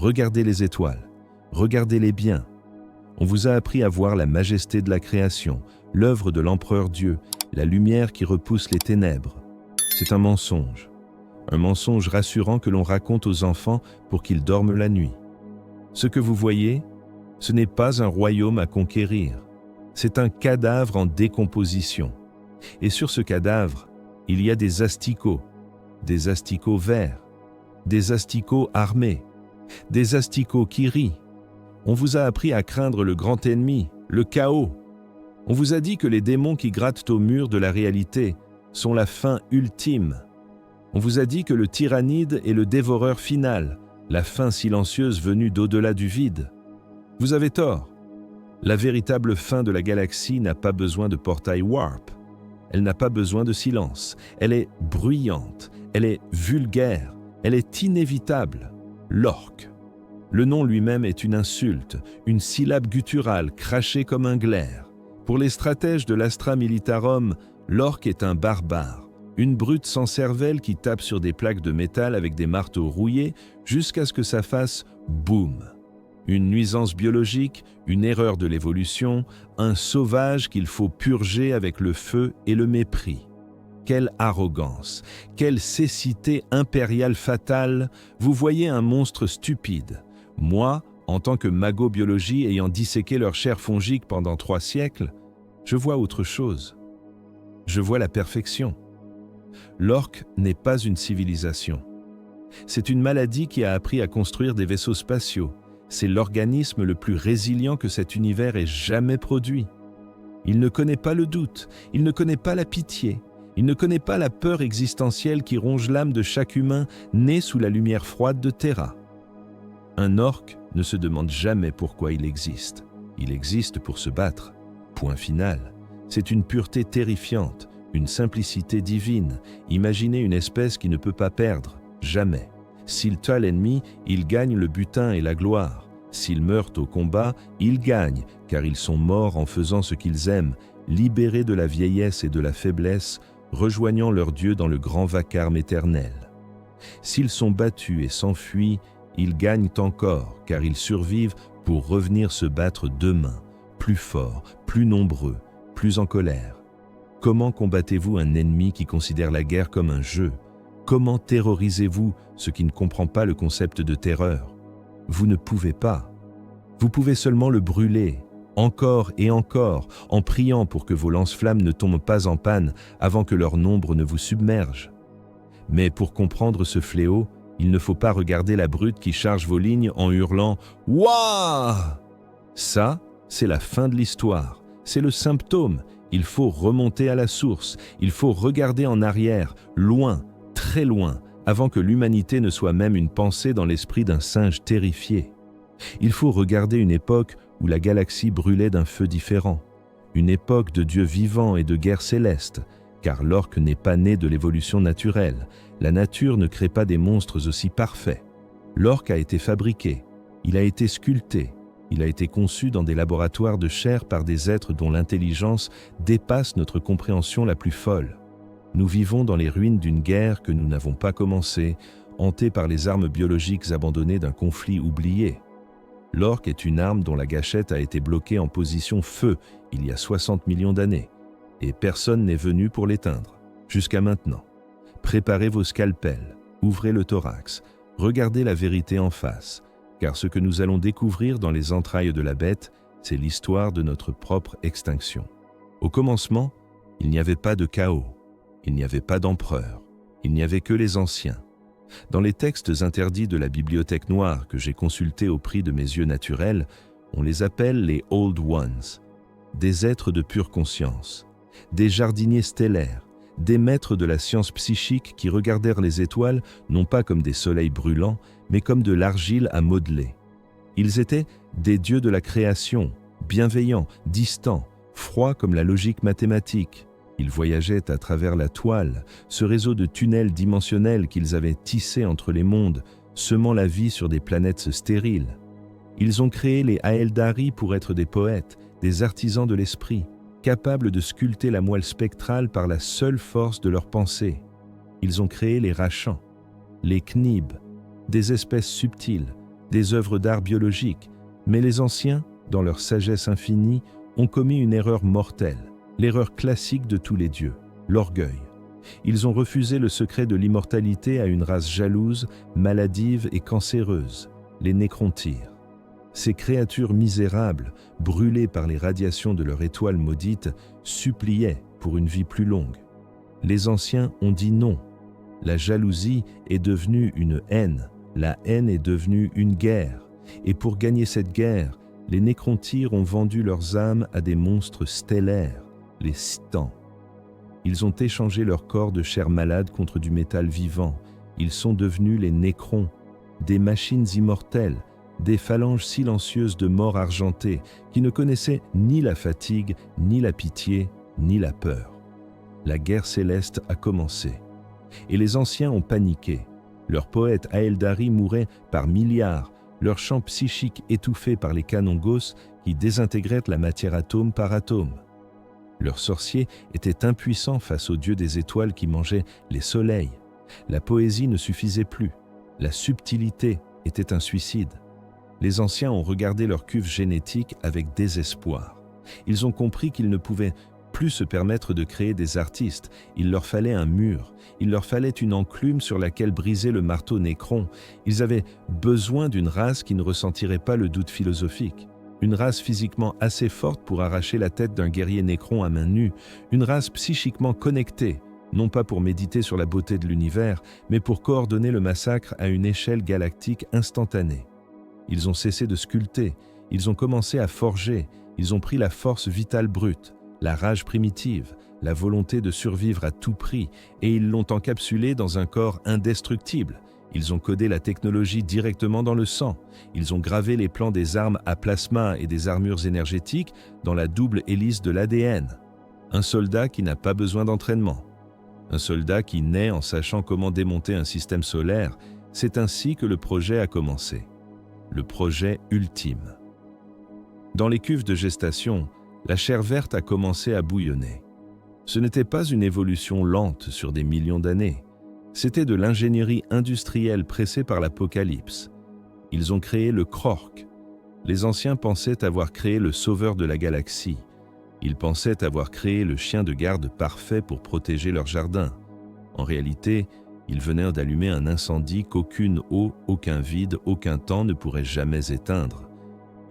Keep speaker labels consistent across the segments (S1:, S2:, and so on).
S1: Regardez les étoiles, regardez-les bien. On vous a appris à voir la majesté de la création, l'œuvre de l'empereur Dieu, la lumière qui repousse les ténèbres. C'est un mensonge rassurant que l'on raconte aux enfants pour qu'ils dorment la nuit. Ce que vous voyez, ce n'est pas un royaume à conquérir, c'est un cadavre en décomposition. Et sur ce cadavre, il y a des asticots verts, des asticots armés, des asticots qui rient. On vous a appris à craindre le grand ennemi, le chaos. On vous a dit que les démons qui grattent au mur de la réalité sont la fin ultime. On vous a dit que le tyrannide est le dévoreur final, la fin silencieuse venue d'au-delà du vide. Vous avez tort. La véritable fin de la galaxie n'a pas besoin de portail warp. Elle n'a pas besoin de silence. Elle est bruyante, elle est vulgaire, elle est inévitable. L'orque. Le nom lui-même est une insulte, une syllabe gutturale crachée comme un glaire. Pour les stratèges de l'Astra Militarum, l'orque est un barbare, une brute sans cervelle qui tape sur des plaques de métal avec des marteaux rouillés jusqu'à ce que ça fasse boum. Une nuisance biologique, une erreur de l'évolution, un sauvage qu'il faut purger avec le feu et le mépris. Quelle arrogance, quelle cécité impériale fatale, vous voyez un monstre stupide. Moi, en tant que mago-biologie ayant disséqué leur chair fongique pendant 3 siècles, je vois autre chose. Je vois la perfection. L'orque n'est pas une civilisation. C'est une maladie qui a appris à construire des vaisseaux spatiaux. C'est l'organisme le plus résilient que cet univers ait jamais produit. Il ne connaît pas le doute, il ne connaît pas la pitié, il ne connaît pas la peur existentielle qui ronge l'âme de chaque humain né sous la lumière froide de Terra. Un orque ne se demande jamais pourquoi il existe. Il existe pour se battre. Point final. C'est une pureté terrifiante, une simplicité divine. Imaginez une espèce qui ne peut pas perdre, jamais. S'il tue l'ennemi, il gagne le butin et la gloire. S'ils meurent au combat, ils gagnent, car ils sont morts en faisant ce qu'ils aiment, libérés de la vieillesse et de la faiblesse, rejoignant leur Dieu dans le grand vacarme éternel. S'ils sont battus et s'enfuient, ils gagnent encore, car ils survivent pour revenir se battre demain, plus forts, plus nombreux, plus en colère. Comment combattez-vous un ennemi qui considère la guerre comme un jeu? Comment terrorisez-vous ce qui ne comprend pas le concept de terreur? Vous ne pouvez pas. Vous pouvez seulement le brûler, encore et encore, en priant pour que vos lance-flammes ne tombent pas en panne avant que leur nombre ne vous submerge. Mais pour comprendre ce fléau, il ne faut pas regarder la brute qui charge vos lignes en hurlant « Ouah !» Ça, c'est la fin de l'histoire. C'est le symptôme. Il faut remonter à la source. Il faut regarder en arrière, loin, très loin, avant que l'humanité ne soit même une pensée dans l'esprit d'un singe terrifié. Il faut regarder une époque où la galaxie brûlait d'un feu différent. Une époque de dieux vivants et de guerres célestes, car l'orque n'est pas né de l'évolution naturelle. La nature ne crée pas des monstres aussi parfaits. L'orque a été fabriqué, il a été sculpté, il a été conçu dans des laboratoires de chair par des êtres dont l'intelligence dépasse notre compréhension la plus folle. Nous vivons dans les ruines d'une guerre que nous n'avons pas commencée, hantée par les armes biologiques abandonnées d'un conflit oublié. L'orque est une arme dont la gâchette a été bloquée en position feu il y a 60 millions d'années, et personne n'est venu pour l'éteindre, jusqu'à maintenant. Préparez vos scalpels, ouvrez le thorax, regardez la vérité en face, car ce que nous allons découvrir dans les entrailles de la bête, c'est l'histoire de notre propre extinction. Au commencement, il n'y avait pas de chaos, il n'y avait pas d'empereur, il n'y avait que les anciens. Dans les textes interdits de la bibliothèque noire que j'ai consultés au prix de mes yeux naturels, on les appelle les Old Ones, des êtres de pure conscience, des jardiniers stellaires, des maîtres de la science psychique qui regardèrent les étoiles non pas comme des soleils brûlants, mais comme de l'argile à modeler. Ils étaient des dieux de la création, bienveillants, distants, froids comme la logique mathématique. Ils voyageaient à travers la toile, ce réseau de tunnels dimensionnels qu'ils avaient tissé entre les mondes, semant la vie sur des planètes stériles. Ils ont créé les Aeldari pour être des poètes, des artisans de l'esprit, capables de sculpter la moelle spectrale par la seule force de leur pensée. Ils ont créé les Rachans, les Knib, des espèces subtiles, des œuvres d'art biologique, mais les anciens, dans leur sagesse infinie, ont commis une erreur mortelle, l'erreur classique de tous les dieux, l'orgueil. Ils ont refusé le secret de l'immortalité à une race jalouse, maladive et cancéreuse, les nécrontyres. Ces créatures misérables, brûlées par les radiations de leur étoile maudite, suppliaient pour une vie plus longue. Les anciens ont dit non. La jalousie est devenue une haine, la haine est devenue une guerre. Et pour gagner cette guerre, les nécrontyres ont vendu leurs âmes à des monstres stellaires, les Citans. Ils ont échangé leur corps de chair malade contre du métal vivant. Ils sont devenus les nécrons, des machines immortelles, des phalanges silencieuses de morts argentés qui ne connaissaient ni la fatigue, ni la pitié, ni la peur. La guerre céleste a commencé. Et les anciens ont paniqué. Leurs poètes Aeldari mouraient par milliards, leurs chants psychiques étouffés par les canons Gauss qui désintégraient la matière atome par atome. Leurs sorciers étaient impuissants face aux dieux des étoiles qui mangeaient les soleils. La poésie ne suffisait plus. La subtilité était un suicide. Les anciens ont regardé leur cuve génétique avec désespoir. Ils ont compris qu'ils ne pouvaient plus se permettre de créer des artistes. Il leur fallait un mur. Il leur fallait une enclume sur laquelle briser le marteau nécron. Ils avaient besoin d'une race qui ne ressentirait pas le doute philosophique. Une race physiquement assez forte pour arracher la tête d'un guerrier nécron à main nue. Une race psychiquement connectée, non pas pour méditer sur la beauté de l'univers, mais pour coordonner le massacre à une échelle galactique instantanée. Ils ont cessé de sculpter, ils ont commencé à forger, ils ont pris la force vitale brute, la rage primitive, la volonté de survivre à tout prix, et ils l'ont encapsulée dans un corps indestructible. Ils ont codé la technologie directement dans le sang. Ils ont gravé les plans des armes à plasma et des armures énergétiques dans la double hélice de l'ADN. Un soldat qui n'a pas besoin d'entraînement. Un soldat qui naît en sachant comment démonter un système solaire. C'est ainsi que le projet a commencé. Le projet ultime. Dans les cuves de gestation, la chair verte a commencé à bouillonner. Ce n'était pas une évolution lente sur des millions d'années. C'était de l'ingénierie industrielle pressée par l'apocalypse. Ils ont créé le Krork. Les anciens pensaient avoir créé le sauveur de la galaxie. Ils pensaient avoir créé le chien de garde parfait pour protéger leur jardin. En réalité, ils venaient d'allumer un incendie qu'aucune eau, aucun vide, aucun temps ne pourrait jamais éteindre.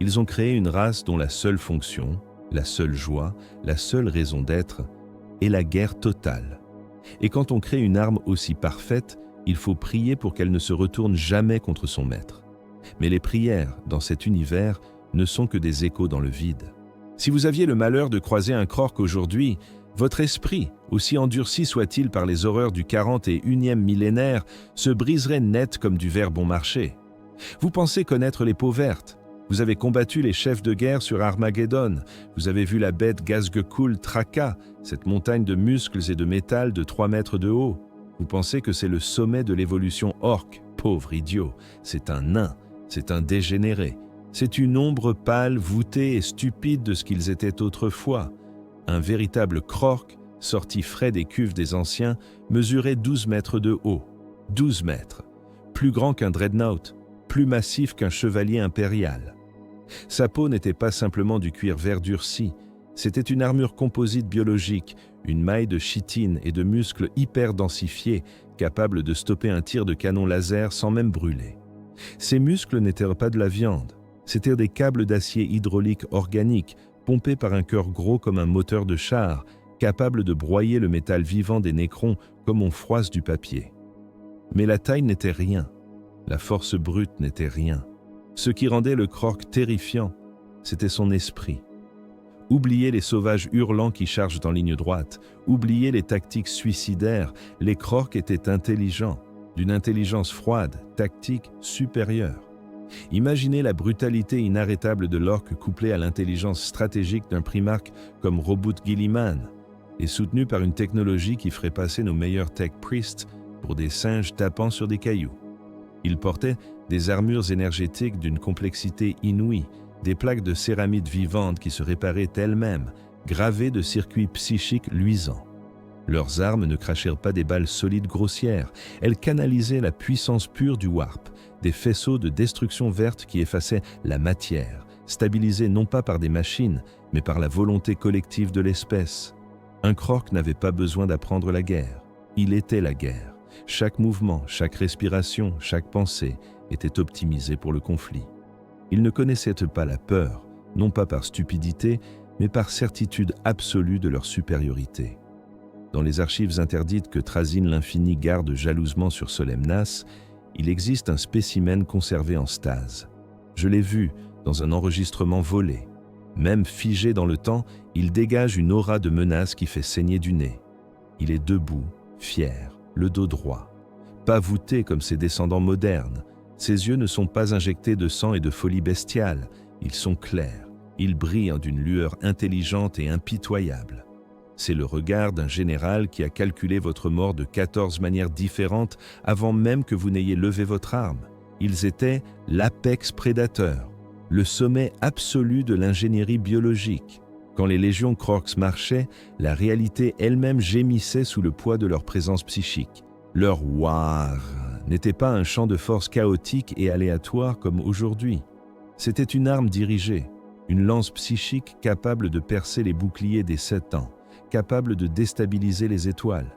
S1: Ils ont créé une race dont la seule fonction, la seule joie, la seule raison d'être est la guerre totale. Et quand on crée une arme aussi parfaite, il faut prier pour qu'elle ne se retourne jamais contre son maître. Mais les prières, dans cet univers, ne sont que des échos dans le vide. Si vous aviez le malheur de croiser un Krork aujourd'hui, votre esprit, aussi endurci soit-il par les horreurs du 41e millénaire, se briserait net comme du verre bon marché. Vous pensez connaître les peaux vertes. Vous avez combattu les chefs de guerre sur Armageddon. Vous avez vu la bête Gazgekul Traka, cette montagne de muscles et de métal de 3 mètres de haut. Vous pensez que c'est le sommet de l'évolution orque. Pauvre idiot, c'est un nain, c'est un dégénéré. C'est une ombre pâle, voûtée et stupide de ce qu'ils étaient autrefois. Un véritable Krork, sorti frais des cuves des anciens, mesurait 12 mètres de haut. 12 mètres. Plus grand qu'un dreadnought, plus massif qu'un chevalier impérial. Sa peau n'était pas simplement du cuir vert durci, c'était une armure composite biologique, une maille de chitine et de muscles hyper densifiés, capables de stopper un tir de canon laser sans même brûler. Ces muscles n'étaient pas de la viande, c'étaient des câbles d'acier hydraulique organique, pompés par un cœur gros comme un moteur de char, capable de broyer le métal vivant des nécrons comme on froisse du papier. Mais la taille n'était rien, la force brute n'était rien. Ce qui rendait le Krork terrifiant, c'était son esprit. Oubliez les sauvages hurlants qui chargent en ligne droite, oubliez les tactiques suicidaires, les Krork étaient intelligents, d'une intelligence froide, tactique, supérieure. Imaginez la brutalité inarrêtable de l'orque couplée à l'intelligence stratégique d'un primarque comme Robot Gilliman, et soutenu par une technologie qui ferait passer nos meilleurs tech priests pour des singes tapant sur des cailloux. Ils portaient des armures énergétiques d'une complexité inouïe, des plaques de céramides vivantes qui se réparaient elles-mêmes, gravées de circuits psychiques luisants. Leurs armes ne crachèrent pas des balles solides grossières, elles canalisaient la puissance pure du warp, des faisceaux de destruction verte qui effaçaient la matière, stabilisés non pas par des machines, mais par la volonté collective de l'espèce. Un Krork n'avait pas besoin d'apprendre la guerre, il était la guerre. Chaque mouvement, chaque respiration, chaque pensée était optimisé pour le conflit. Ils ne connaissaient pas la peur, non pas par stupidité, mais par certitude absolue de leur supériorité. Dans les archives interdites que Trazyn l'Infini garde jalousement sur Solemnas, il existe un spécimen conservé en stase. Je l'ai vu dans un enregistrement volé. Même figé dans le temps, il dégage une aura de menace qui fait saigner du nez. Il est debout, fier, le dos droit. Pas voûté comme ses descendants modernes, ses yeux ne sont pas injectés de sang et de folie bestiale, ils sont clairs, ils brillent d'une lueur intelligente et impitoyable. C'est le regard d'un général qui a calculé votre mort de 14 manières différentes avant même que vous n'ayez levé votre arme. Ils étaient l'apex prédateur, le sommet absolu de l'ingénierie biologique. Quand les légions Krorks marchaient, la réalité elle-même gémissait sous le poids de leur présence psychique. Leur war n'était pas un champ de force chaotique et aléatoire comme aujourd'hui. C'était une arme dirigée, une lance psychique capable de percer les boucliers des 7 ans, capable de déstabiliser les étoiles.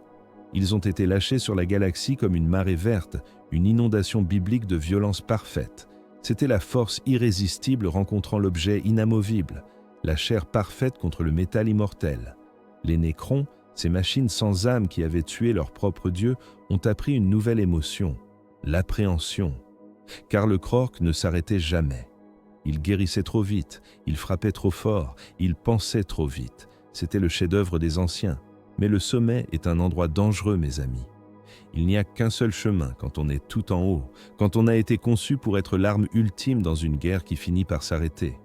S1: Ils ont été lâchés sur la galaxie comme une marée verte, une inondation biblique de violence parfaite. C'était la force irrésistible rencontrant l'objet inamovible, la chair parfaite contre le métal immortel. Les Nécrons, ces machines sans âme qui avaient tué leur propre dieu, ont appris une nouvelle émotion, l'appréhension. Car le Krork ne s'arrêtait jamais. Il guérissait trop vite, il frappait trop fort, il pensait trop vite. C'était le chef-d'œuvre des anciens. Mais le sommet est un endroit dangereux, mes amis. Il n'y a qu'un seul chemin quand on est tout en haut, quand on a été conçu pour être l'arme ultime dans une guerre qui finit par s'arrêter.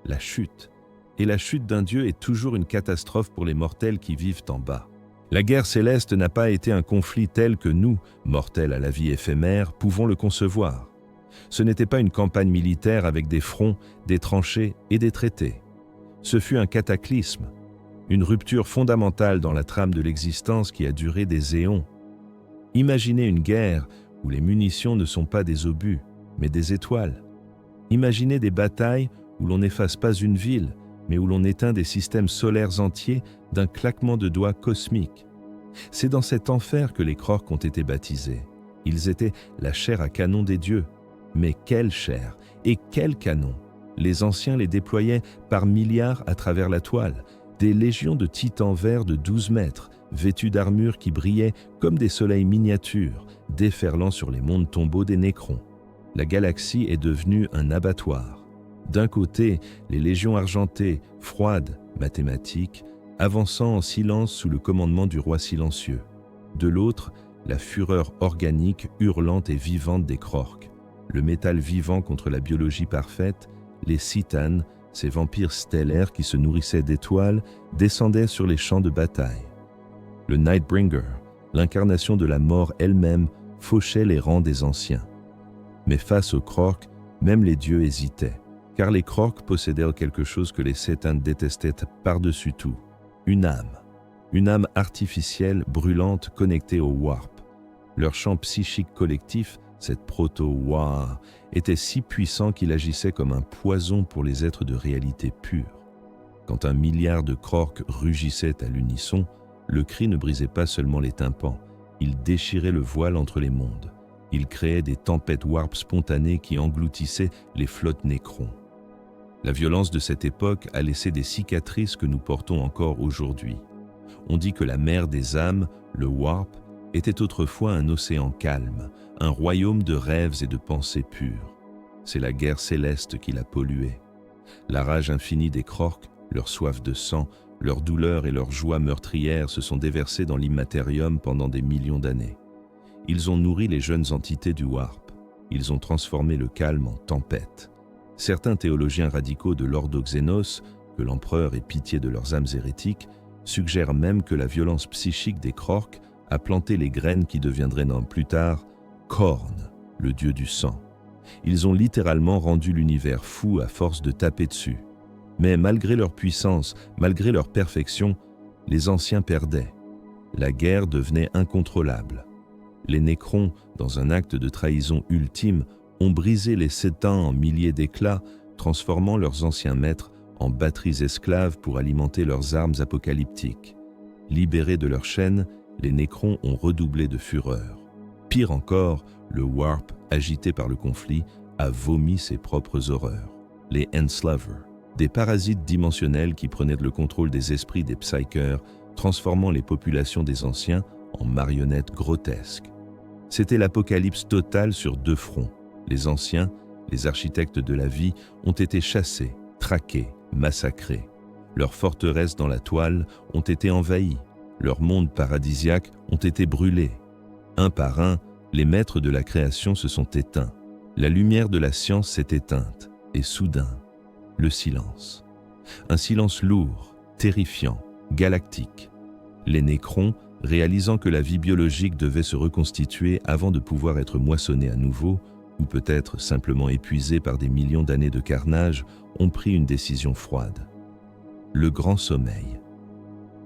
S1: La chute. Et la chute d'un dieu est toujours une catastrophe pour les mortels qui vivent en bas. La guerre céleste n'a pas été un conflit tel que nous, mortels à la vie éphémère, pouvons le concevoir. Ce n'était pas une campagne militaire avec des fronts, des tranchées et des traités. Ce fut un cataclysme, une rupture fondamentale dans la trame de l'existence qui a duré des éons. Imaginez une guerre où les munitions ne sont pas des obus, mais des étoiles. Imaginez des batailles où l'on n'efface pas une ville, mais où l'on éteint des systèmes solaires entiers d'un claquement de doigts cosmique. C'est dans cet enfer que les Krorks ont été baptisés. Ils étaient la chair à canon des dieux. Mais quelle chair et quel canon! Les anciens les déployaient par milliards à travers la toile, des légions de titans verts de 12 mètres, vêtus d'armures qui brillaient comme des soleils miniatures, déferlant sur les mondes tombeaux des Nécrons. La galaxie est devenue un abattoir. D'un côté, les légions argentées, froides, mathématiques, avançant en silence sous le commandement du roi silencieux. De l'autre, la fureur organique, hurlante et vivante des Krorks. Le métal vivant contre la biologie parfaite, les Citanes, ces vampires stellaires qui se nourrissaient d'étoiles, descendaient sur les champs de bataille. Le Nightbringer, l'incarnation de la mort elle-même, fauchait les rangs des anciens. Mais face aux Krorks, même les dieux hésitaient, car les Krorks possédèrent quelque chose que les Citanes détestaient par-dessus tout, une âme artificielle, brûlante, connectée au warp. Leur champ psychique collectif, cette proto-war, était si puissant qu'il agissait comme un poison pour les êtres de réalité pure. Quand 1 milliard de Krorks rugissaient à l'unisson, le cri ne brisait pas seulement les tympans, il déchirait le voile entre les mondes. Il créait des tempêtes warp spontanées qui engloutissaient les flottes Nécrons. La violence de cette époque a laissé des cicatrices que nous portons encore aujourd'hui. On dit que la mer des âmes, le warp, était autrefois un océan calme, un royaume de rêves et de pensées pures. C'est la guerre céleste qui l'a pollué. La rage infinie des Krorks, leur soif de sang, leur douleur et leur joie meurtrière se sont déversés dans l'immatérium pendant des millions d'années. Ils ont nourri les jeunes entités du warp. Ils ont transformé le calme en tempête. Certains théologiens radicaux de l'Ordo Xénos, que l'empereur ait pitié de leurs âmes hérétiques, suggèrent même que la violence psychique des Krorks a planté les graines qui deviendraient plus tard Khorne, le dieu du sang. Ils ont littéralement rendu l'univers fou à force de taper dessus. Mais malgré leur puissance, malgré leur perfection, les anciens perdaient. la guerre devenait incontrôlable. Les Nécrons, dans un acte de trahison ultime, ont brisé les Sétins en milliers d'éclats, transformant leurs anciens maîtres en batteries esclaves pour alimenter leurs armes apocalyptiques. Libérés de leurs chaînes, les Nécrons ont redoublé de fureur. Pire encore, le Warp, agité par le conflit, a vomi ses propres horreurs. Les Enslavers, des parasites dimensionnels qui prenaient le contrôle des esprits des Psykers, transformant les populations des anciens en marionnettes grotesques. C'était l'apocalypse totale sur deux fronts. Les anciens, les architectes de la vie, ont été chassés, traqués, massacrés. Leurs forteresses dans la toile ont été envahies. Leurs mondes paradisiaques ont été brûlés. Un par un, les maîtres de la création se sont éteints. La lumière de la science s'est éteinte. Et soudain, le silence. Un silence lourd, terrifiant, galactique. Les Nécrons, réalisant que la vie biologique devait se reconstituer avant de pouvoir être moissonnée à nouveau, ou peut-être simplement épuisée par des millions d'années de carnage, ont pris une décision froide. Le grand sommeil.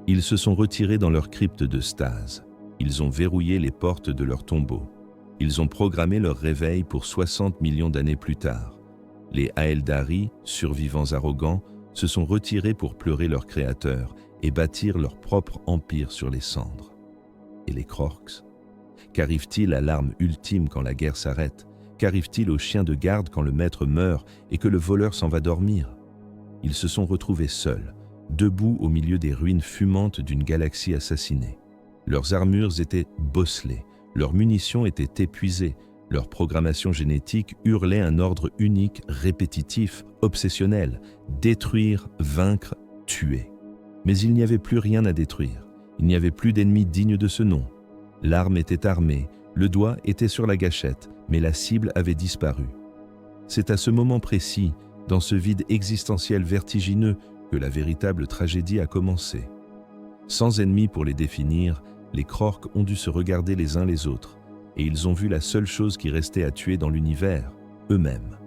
S1: Ils se sont retirés dans leur crypte de stase. Ils ont verrouillé les portes de leur tombeau. Ils ont programmé leur réveil pour 60 millions d'années plus tard. Les Aeldari, survivants arrogants, se sont retirés pour pleurer leur créateur et bâtir leur propre empire sur les cendres. Et les Krorks? Qu'arrive-t-il à l'arme ultime quand la guerre s'arrête? Qu'arrive-t-il aux chiens de garde quand le maître meurt et que le voleur s'en va dormir? Ils se sont retrouvés seuls, debout au milieu des ruines fumantes d'une galaxie assassinée. Leurs armures étaient bosselées, leurs munitions étaient épuisées, leur programmation génétique hurlait un ordre unique, répétitif, obsessionnel, détruire, vaincre, tuer. Mais il n'y avait plus rien à détruire, il n'y avait plus d'ennemis dignes de ce nom. L'arme était armée, le doigt était sur la gâchette, mais la cible avait disparu. C'est à ce moment précis, dans ce vide existentiel vertigineux, que la véritable tragédie a commencé. Sans ennemis pour les définir, les Krorks ont dû se regarder les uns les autres, et ils ont vu la seule chose qui restait à tuer dans l'univers, eux-mêmes.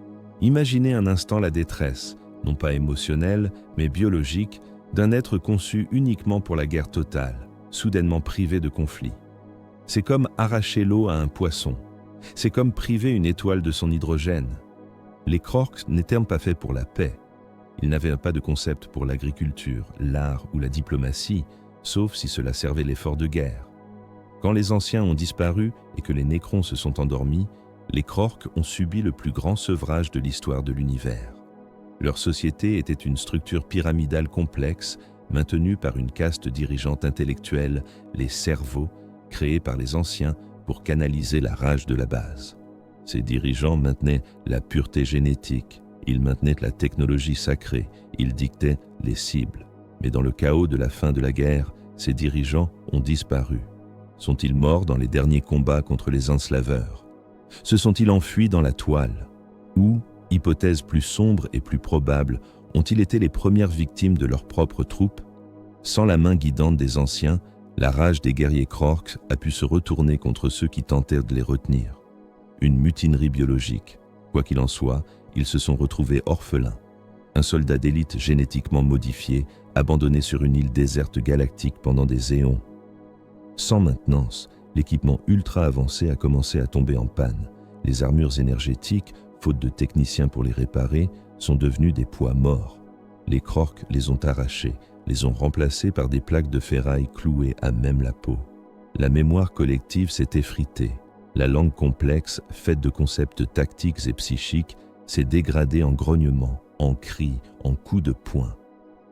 S1: Imaginez un instant la détresse, non pas émotionnelle, mais biologique, d'un être conçu uniquement pour la guerre totale, soudainement privé de conflit. C'est comme arracher l'eau à un poisson. C'est comme priver une étoile de son hydrogène. Les Krorks n'étaient pas faits pour la paix. Ils n'avaient pas de concept pour l'agriculture, l'art ou la diplomatie, sauf si cela servait l'effort de guerre. Quand les anciens ont disparu et que les Nécrons se sont endormis, les Krorks ont subi le plus grand sevrage de l'histoire de l'univers. Leur société était une structure pyramidale complexe, maintenue par une caste dirigeante intellectuelle, les cerveaux, créés par les anciens pour canaliser la rage de la base. Ces dirigeants maintenaient la pureté génétique, ils maintenaient la technologie sacrée, ils dictaient les cibles. Mais dans le chaos de la fin de la guerre, ces dirigeants ont disparu. Sont-ils morts dans les derniers combats contre les enslaveurs? Se sont-ils enfuis dans la toile? Ou, hypothèse plus sombre et plus probable, ont-ils été les premières victimes de leurs propres troupes? Sans la main guidante des anciens, la rage des guerriers Krorks a pu se retourner contre ceux qui tentaient de les retenir. Une mutinerie biologique. Quoi qu'il en soit, ils se sont retrouvés orphelins. Un soldat d'élite génétiquement modifié, abandonné sur une île déserte galactique pendant des éons. Sans maintenance, l'équipement ultra avancé a commencé à tomber en panne. Les armures énergétiques, faute de techniciens pour les réparer, sont devenues des poids morts. Les Krorks les ont arrachés, les ont remplacés par des plaques de ferraille clouées à même la peau. La mémoire collective s'est effritée. La langue complexe, faite de concepts tactiques et psychiques, s'est dégradée en grognements, en cris, en coups de poing.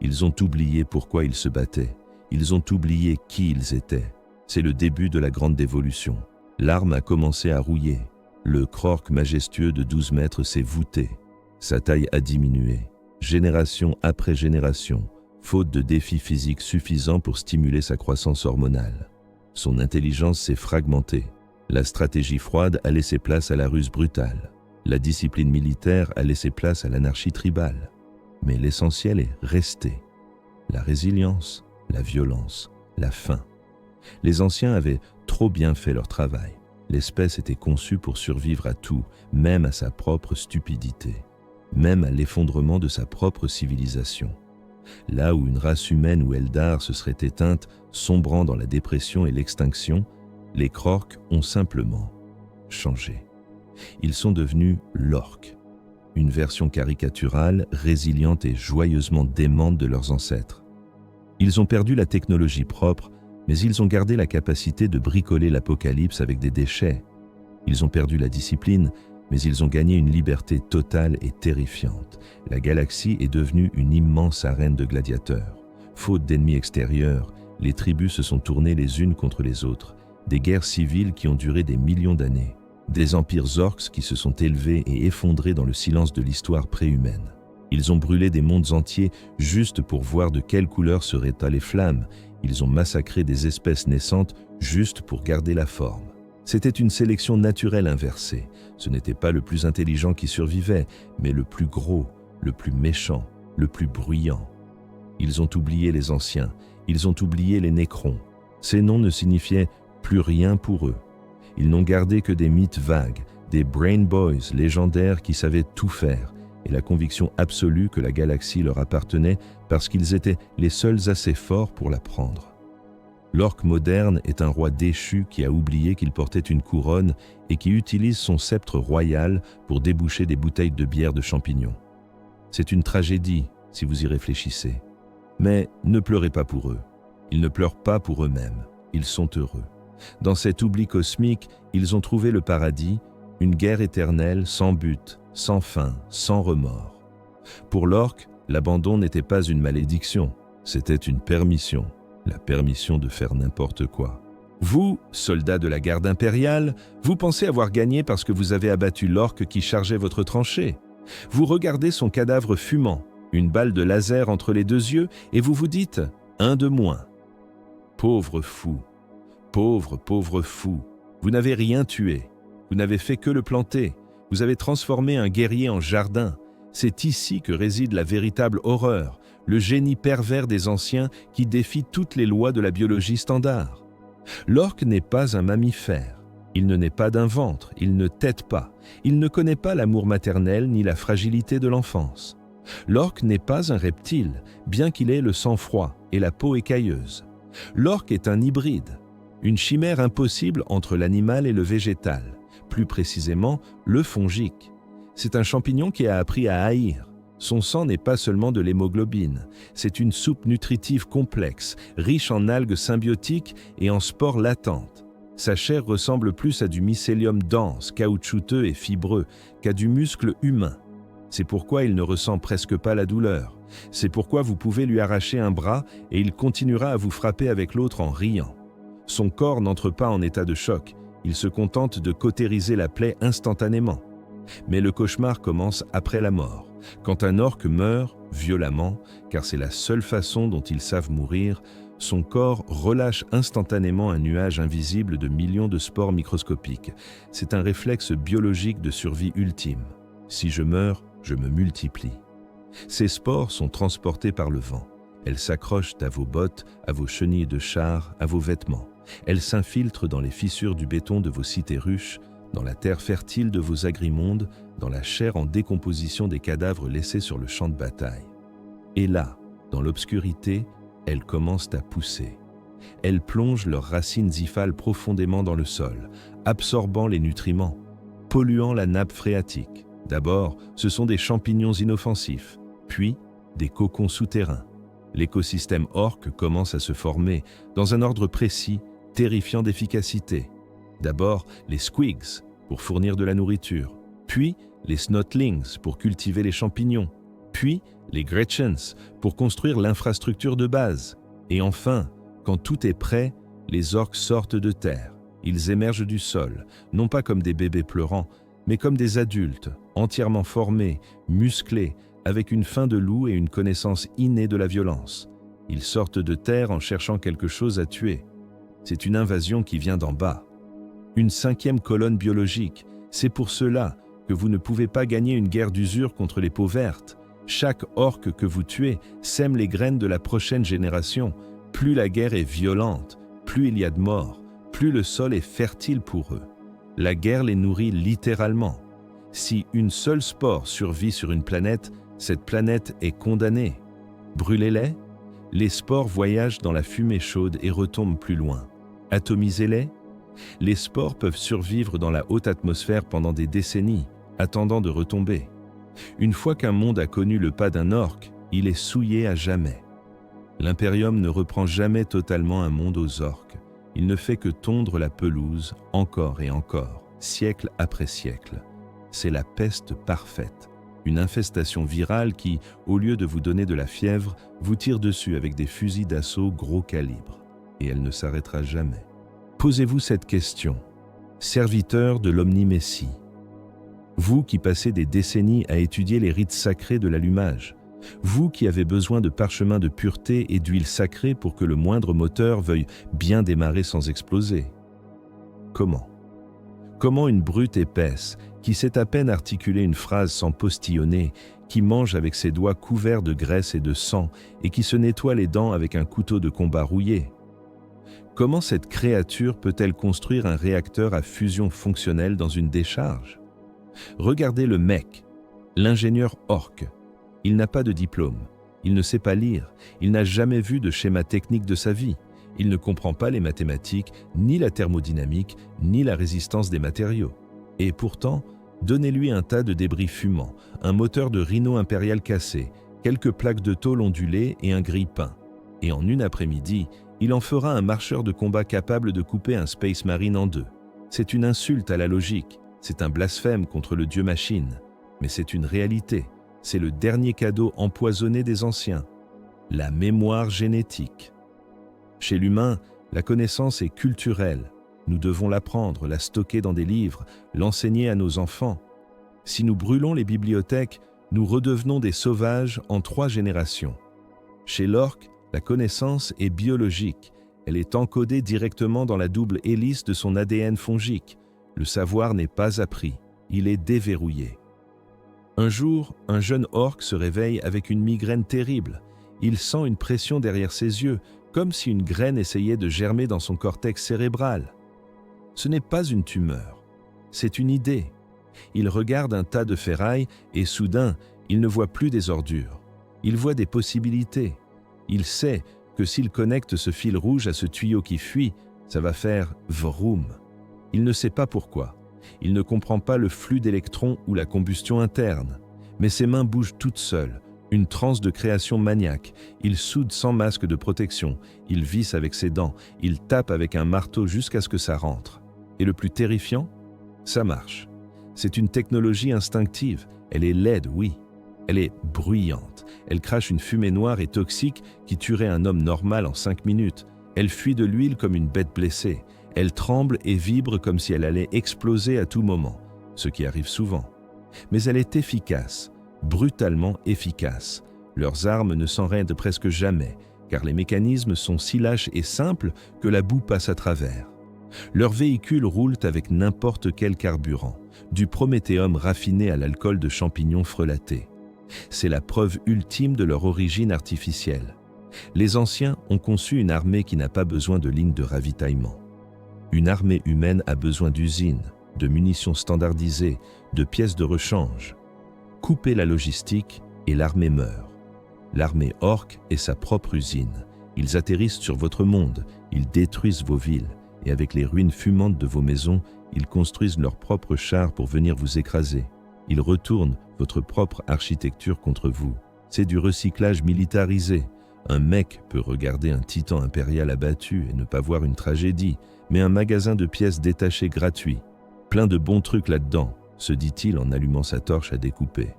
S1: Ils ont oublié pourquoi ils se battaient. Ils ont oublié qui ils étaient. C'est le début de la grande dévolution. L'arme a commencé à rouiller. Le Krork majestueux de 12 mètres s'est voûté. Sa taille a diminué. Génération après génération, faute de défis physiques suffisants pour stimuler sa croissance hormonale. Son intelligence s'est fragmentée. La stratégie froide a laissé place à la ruse brutale. La discipline militaire a laissé place à l'anarchie tribale. Mais l'essentiel est resté. La résilience, la violence, la faim. Les anciens avaient trop bien fait leur travail. L'espèce était conçue pour survivre à tout, même à sa propre stupidité, même à l'effondrement de sa propre civilisation. Là où une race humaine ou Eldar se serait éteinte, sombrant dans la dépression et l'extinction, les Krork ont simplement changé. Ils sont devenus l'orque, une version caricaturale, résiliente et joyeusement démente de leurs ancêtres. Ils ont perdu la technologie propre, mais ils ont gardé la capacité de bricoler l'apocalypse avec des déchets. Ils ont perdu la discipline, mais ils ont gagné une liberté totale et terrifiante. La galaxie est devenue une immense arène de gladiateurs. Faute d'ennemis extérieurs, les tribus se sont tournées les unes contre les autres. Des guerres civiles qui ont duré des millions d'années. Des empires orques qui se sont élevés et effondrés dans le silence de l'histoire préhumaine. Ils ont brûlé des mondes entiers juste pour voir de quelle couleur seraient les flammes. Ils ont massacré des espèces naissantes juste pour garder la forme. C'était une sélection naturelle inversée. Ce n'était pas le plus intelligent qui survivait, mais le plus gros, le plus méchant, le plus bruyant. Ils ont oublié les anciens, ils ont oublié les Nécrons. Ces noms ne signifiaient plus rien pour eux. Ils n'ont gardé que des mythes vagues, des Brain Boys légendaires qui savaient tout faire, et la conviction absolue que la galaxie leur appartenait parce qu'ils étaient les seuls assez forts pour la prendre. L'orque moderne est un roi déchu qui a oublié qu'il portait une couronne et qui utilise son sceptre royal pour déboucher des bouteilles de bière de champignons. C'est une tragédie, si vous y réfléchissez. Mais ne pleurez pas pour eux. Ils ne pleurent pas pour eux-mêmes. Ils sont heureux. Dans cet oubli cosmique, ils ont trouvé le paradis, une guerre éternelle sans but, sans fin, sans remords. Pour l'orque, l'abandon n'était pas une malédiction, c'était une permission. La permission de faire n'importe quoi. Vous, soldats de la garde impériale, vous pensez avoir gagné parce que vous avez abattu l'orque qui chargeait votre tranchée. Vous regardez son cadavre fumant, une balle de laser entre les deux yeux, et vous vous dites « un de moins ». Pauvre fou, pauvre fou, vous n'avez rien tué, vous n'avez fait que le planter, vous avez transformé un guerrier en jardin. C'est ici que réside la véritable horreur, le génie pervers des anciens qui défie toutes les lois de la biologie standard. L'orque n'est pas un mammifère, il ne naît pas d'un ventre, il ne tète pas, il ne connaît pas l'amour maternel ni la fragilité de l'enfance. L'orque n'est pas un reptile, bien qu'il ait le sang froid et la peau écailleuse. L'orque est un hybride, une chimère impossible entre l'animal et le végétal, plus précisément le fongique. C'est un champignon qui a appris à haïr. Son sang n'est pas seulement de l'hémoglobine, c'est une soupe nutritive complexe, riche en algues symbiotiques et en spores latentes. Sa chair ressemble plus à du mycélium dense, caoutchouteux et fibreux qu'à du muscle humain. C'est pourquoi il ne ressent presque pas la douleur. C'est pourquoi vous pouvez lui arracher un bras et il continuera à vous frapper avec l'autre en riant. Son corps n'entre pas en état de choc, il se contente de cautériser la plaie instantanément. Mais le cauchemar commence après la mort. Quand un orque meurt, violemment, car c'est la seule façon dont ils savent mourir, son corps relâche instantanément un nuage invisible de millions de spores microscopiques. C'est un réflexe biologique de survie ultime. Si je meurs, je me multiplie. Ces spores sont transportées par le vent. Elles s'accrochent à vos bottes, à vos chenilles de char, à vos vêtements. Elles s'infiltrent dans les fissures du béton de vos cités ruches, dans la terre fertile de vos agrimondes, dans la chair en décomposition des cadavres laissés sur le champ de bataille. Et là, dans l'obscurité, elles commencent à pousser. Elles plongent leurs racines hyphales profondément dans le sol, absorbant les nutriments, polluant la nappe phréatique. D'abord, ce sont des champignons inoffensifs, puis des cocons souterrains. L'écosystème orque commence à se former dans un ordre précis, terrifiant d'efficacité. D'abord, les squigs pour fournir de la nourriture, puis les snotlings pour cultiver les champignons, puis les gretchens pour construire l'infrastructure de base. Et enfin, quand tout est prêt, les orques sortent de terre. Ils émergent du sol, non pas comme des bébés pleurants, mais comme des adultes, entièrement formés, musclés, avec une faim de loup et une connaissance innée de la violence. Ils sortent de terre en cherchant quelque chose à tuer. C'est une invasion qui vient d'en bas. Une cinquième colonne biologique. C'est pour cela que vous ne pouvez pas gagner une guerre d'usure contre les peaux vertes. Chaque orque que vous tuez sème les graines de la prochaine génération. Plus la guerre est violente, plus il y a de morts, plus le sol est fertile pour eux. La guerre les nourrit littéralement. Si une seule spore survit sur une planète, cette planète est condamnée. Brûlez-les, les spores voyagent dans la fumée chaude et retombent plus loin. Atomisez-les, les spores peuvent survivre dans la haute atmosphère pendant des décennies, attendant de retomber. Une fois qu'un monde a connu le pas d'un orc, il est souillé à jamais. L'Imperium ne reprend jamais totalement un monde aux orques. Il ne fait que tondre la pelouse encore et encore, siècle après siècle. C'est la peste parfaite, une infestation virale qui, au lieu de vous donner de la fièvre, vous tire dessus avec des fusils d'assaut gros calibre. Et elle ne s'arrêtera jamais. Posez-vous cette question. Serviteur de l'Omni-Messie, vous qui passez des décennies à étudier les rites sacrés de l'allumage, vous qui avez besoin de parchemins de pureté et d'huile sacrée pour que le moindre moteur veuille bien démarrer sans exploser. Comment une brute épaisse, qui sait à peine articuler une phrase sans postillonner, qui mange avec ses doigts couverts de graisse et de sang et qui se nettoie les dents avec un couteau de combat rouillé? Comment cette créature peut-elle construire un réacteur à fusion fonctionnelle dans une décharge? Regardez le mec, l'ingénieur orc. Il n'a pas de diplôme, il ne sait pas lire, il n'a jamais vu de schéma technique de sa vie, il ne comprend pas les mathématiques, ni la thermodynamique, ni la résistance des matériaux. Et pourtant, donnez-lui un tas de débris fumants, un moteur de rhino impérial cassé, quelques plaques de tôle ondulées et un grille-pain. Et en une après-midi, il en fera un marcheur de combat capable de couper un Space Marine en deux. C'est une insulte à la logique, c'est un blasphème contre le dieu machine, mais c'est une réalité. C'est le dernier cadeau empoisonné des anciens, la mémoire génétique. Chez l'humain, la connaissance est culturelle. Nous devons l'apprendre, la stocker dans des livres, l'enseigner à nos enfants. Si nous brûlons les bibliothèques, nous redevenons des sauvages en 3 générations. Chez l'orc, la connaissance est biologique. Elle est encodée directement dans la double hélice de son ADN fongique. Le savoir n'est pas appris, il est déverrouillé. Un jour, un jeune orc se réveille avec une migraine terrible. Il sent une pression derrière ses yeux, comme si une graine essayait de germer dans son cortex cérébral. Ce n'est pas une tumeur, c'est une idée. Il regarde un tas de ferraille et soudain, il ne voit plus des ordures. Il voit des possibilités. Il sait que s'il connecte ce fil rouge à ce tuyau qui fuit, ça va faire vroom. Il ne sait pas pourquoi. Il ne comprend pas le flux d'électrons ou la combustion interne. Mais ses mains bougent toutes seules, une transe de création maniaque. Il soude sans masque de protection, il visse avec ses dents, il tape avec un marteau jusqu'à ce que ça rentre. Et le plus terrifiant, ça marche. C'est une technologie instinctive. Elle est laide, oui. Elle est bruyante. Elle crache une fumée noire et toxique qui tuerait un homme normal en 5 minutes. Elle fuit de l'huile comme une bête blessée. Elle tremble et vibre comme si elle allait exploser à tout moment, ce qui arrive souvent. Mais elle est efficace, brutalement efficace. Leurs armes ne s'enraident presque jamais, car les mécanismes sont si lâches et simples que la boue passe à travers. Leurs véhicules roulent avec n'importe quel carburant, du prométhéum raffiné à l'alcool de champignons frelatés. C'est la preuve ultime de leur origine artificielle. Les anciens ont conçu une armée qui n'a pas besoin de lignes de ravitaillement. Une armée humaine a besoin d'usines, de munitions standardisées, de pièces de rechange. Coupez la logistique et l'armée meurt. L'armée orque est sa propre usine. Ils atterrissent sur votre monde, ils détruisent vos villes, et avec les ruines fumantes de vos maisons, ils construisent leurs propres chars pour venir vous écraser. Ils retournent votre propre architecture contre vous. C'est du recyclage militarisé. Un mec peut regarder un titan impérial abattu et ne pas voir une tragédie, mais un magasin de pièces détachées gratuit. Plein de bons trucs là-dedans, se dit-il en allumant sa torche à découper.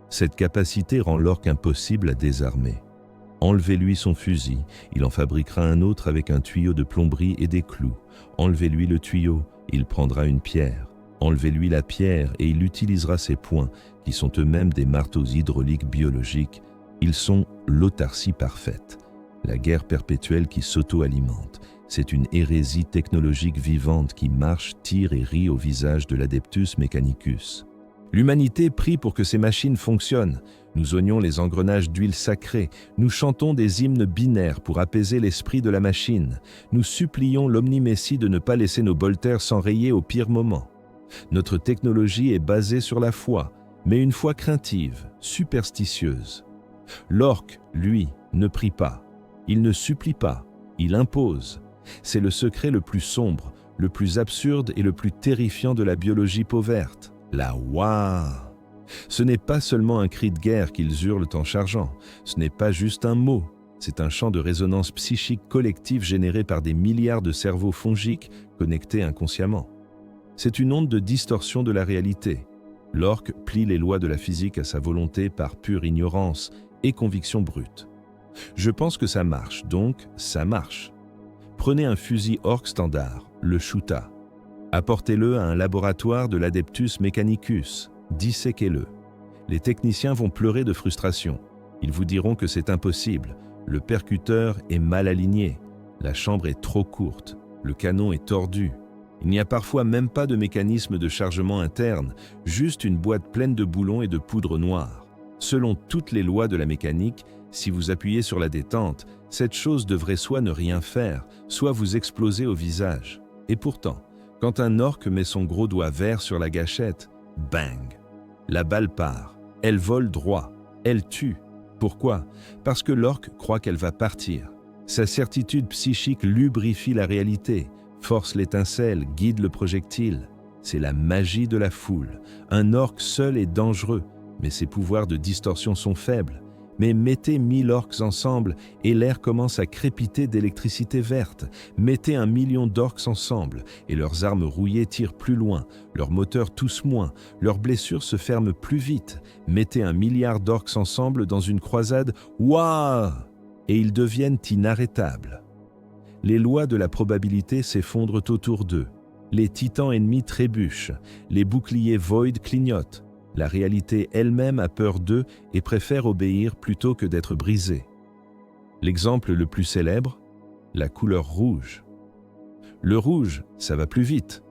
S1: Cette capacité rend l'orc impossible à désarmer. Enlevez-lui son fusil, il en fabriquera un autre avec un tuyau de plomberie et des clous. Enlevez-lui le tuyau, il prendra une pierre. Enlevez-lui la pierre et il utilisera ses poings, qui sont eux-mêmes des marteaux hydrauliques biologiques. Ils sont l'autarcie parfaite, la guerre perpétuelle qui s'auto-alimente. C'est une hérésie technologique vivante qui marche, tire et rit au visage de l'Adeptus Mechanicus. L'humanité prie pour que ces machines fonctionnent. Nous oignons les engrenages d'huile sacrée. Nous chantons des hymnes binaires pour apaiser l'esprit de la machine. Nous supplions l'Omni-Messie de ne pas laisser nos bolters s'enrayer au pire moment. Notre technologie est basée sur la foi, mais une foi craintive, superstitieuse. L'orque, lui, ne prie pas. Il ne supplie pas, il impose. C'est le secret le plus sombre, le plus absurde et le plus terrifiant de la biologie pauverte. La Waa. Ce n'est pas seulement un cri de guerre qu'ils hurlent en chargeant, ce n'est pas juste un mot, c'est un champ de résonance psychique collective généré par des milliards de cerveaux fongiques connectés inconsciemment. C'est une onde de distorsion de la réalité. L'orque plie les lois de la physique à sa volonté par pure ignorance et conviction brute. Je pense que ça marche, donc ça marche. Prenez un fusil orque standard, le Shuta. Apportez-le à un laboratoire de l'Adeptus Mechanicus. Disséquez-le. Les techniciens vont pleurer de frustration. Ils vous diront que c'est impossible. Le percuteur est mal aligné. La chambre est trop courte. Le canon est tordu. Il n'y a parfois même pas de mécanisme de chargement interne, juste une boîte pleine de boulons et de poudre noire. Selon toutes les lois de la mécanique, si vous appuyez sur la détente, cette chose devrait soit ne rien faire, soit vous exploser au visage. Et pourtant, quand un orque met son gros doigt vert sur la gâchette, bang! La balle part. Elle vole droit. Elle tue. Pourquoi? Parce que l'orque croit qu'elle va partir. Sa certitude psychique lubrifie la réalité, force l'étincelle, guide le projectile. C'est la magie de la foule. Un orque seul est dangereux, mais ses pouvoirs de distorsion sont faibles. Mais mettez 1000 orques ensemble et l'air commence à crépiter d'électricité verte. Mettez 1 million d'orques ensemble et leurs armes rouillées tirent plus loin, leurs moteurs toussent moins, leurs blessures se ferment plus vite. Mettez 1 milliard d'orques ensemble dans une croisade, waouh! Et ils deviennent inarrêtables. Les lois de la probabilité s'effondrent autour d'eux. Les titans ennemis trébuchent, les boucliers Void clignotent. La réalité elle-même a peur d'eux et préfère obéir plutôt que d'être brisée. L'exemple le plus célèbre, la couleur rouge. Le rouge, ça va plus vite.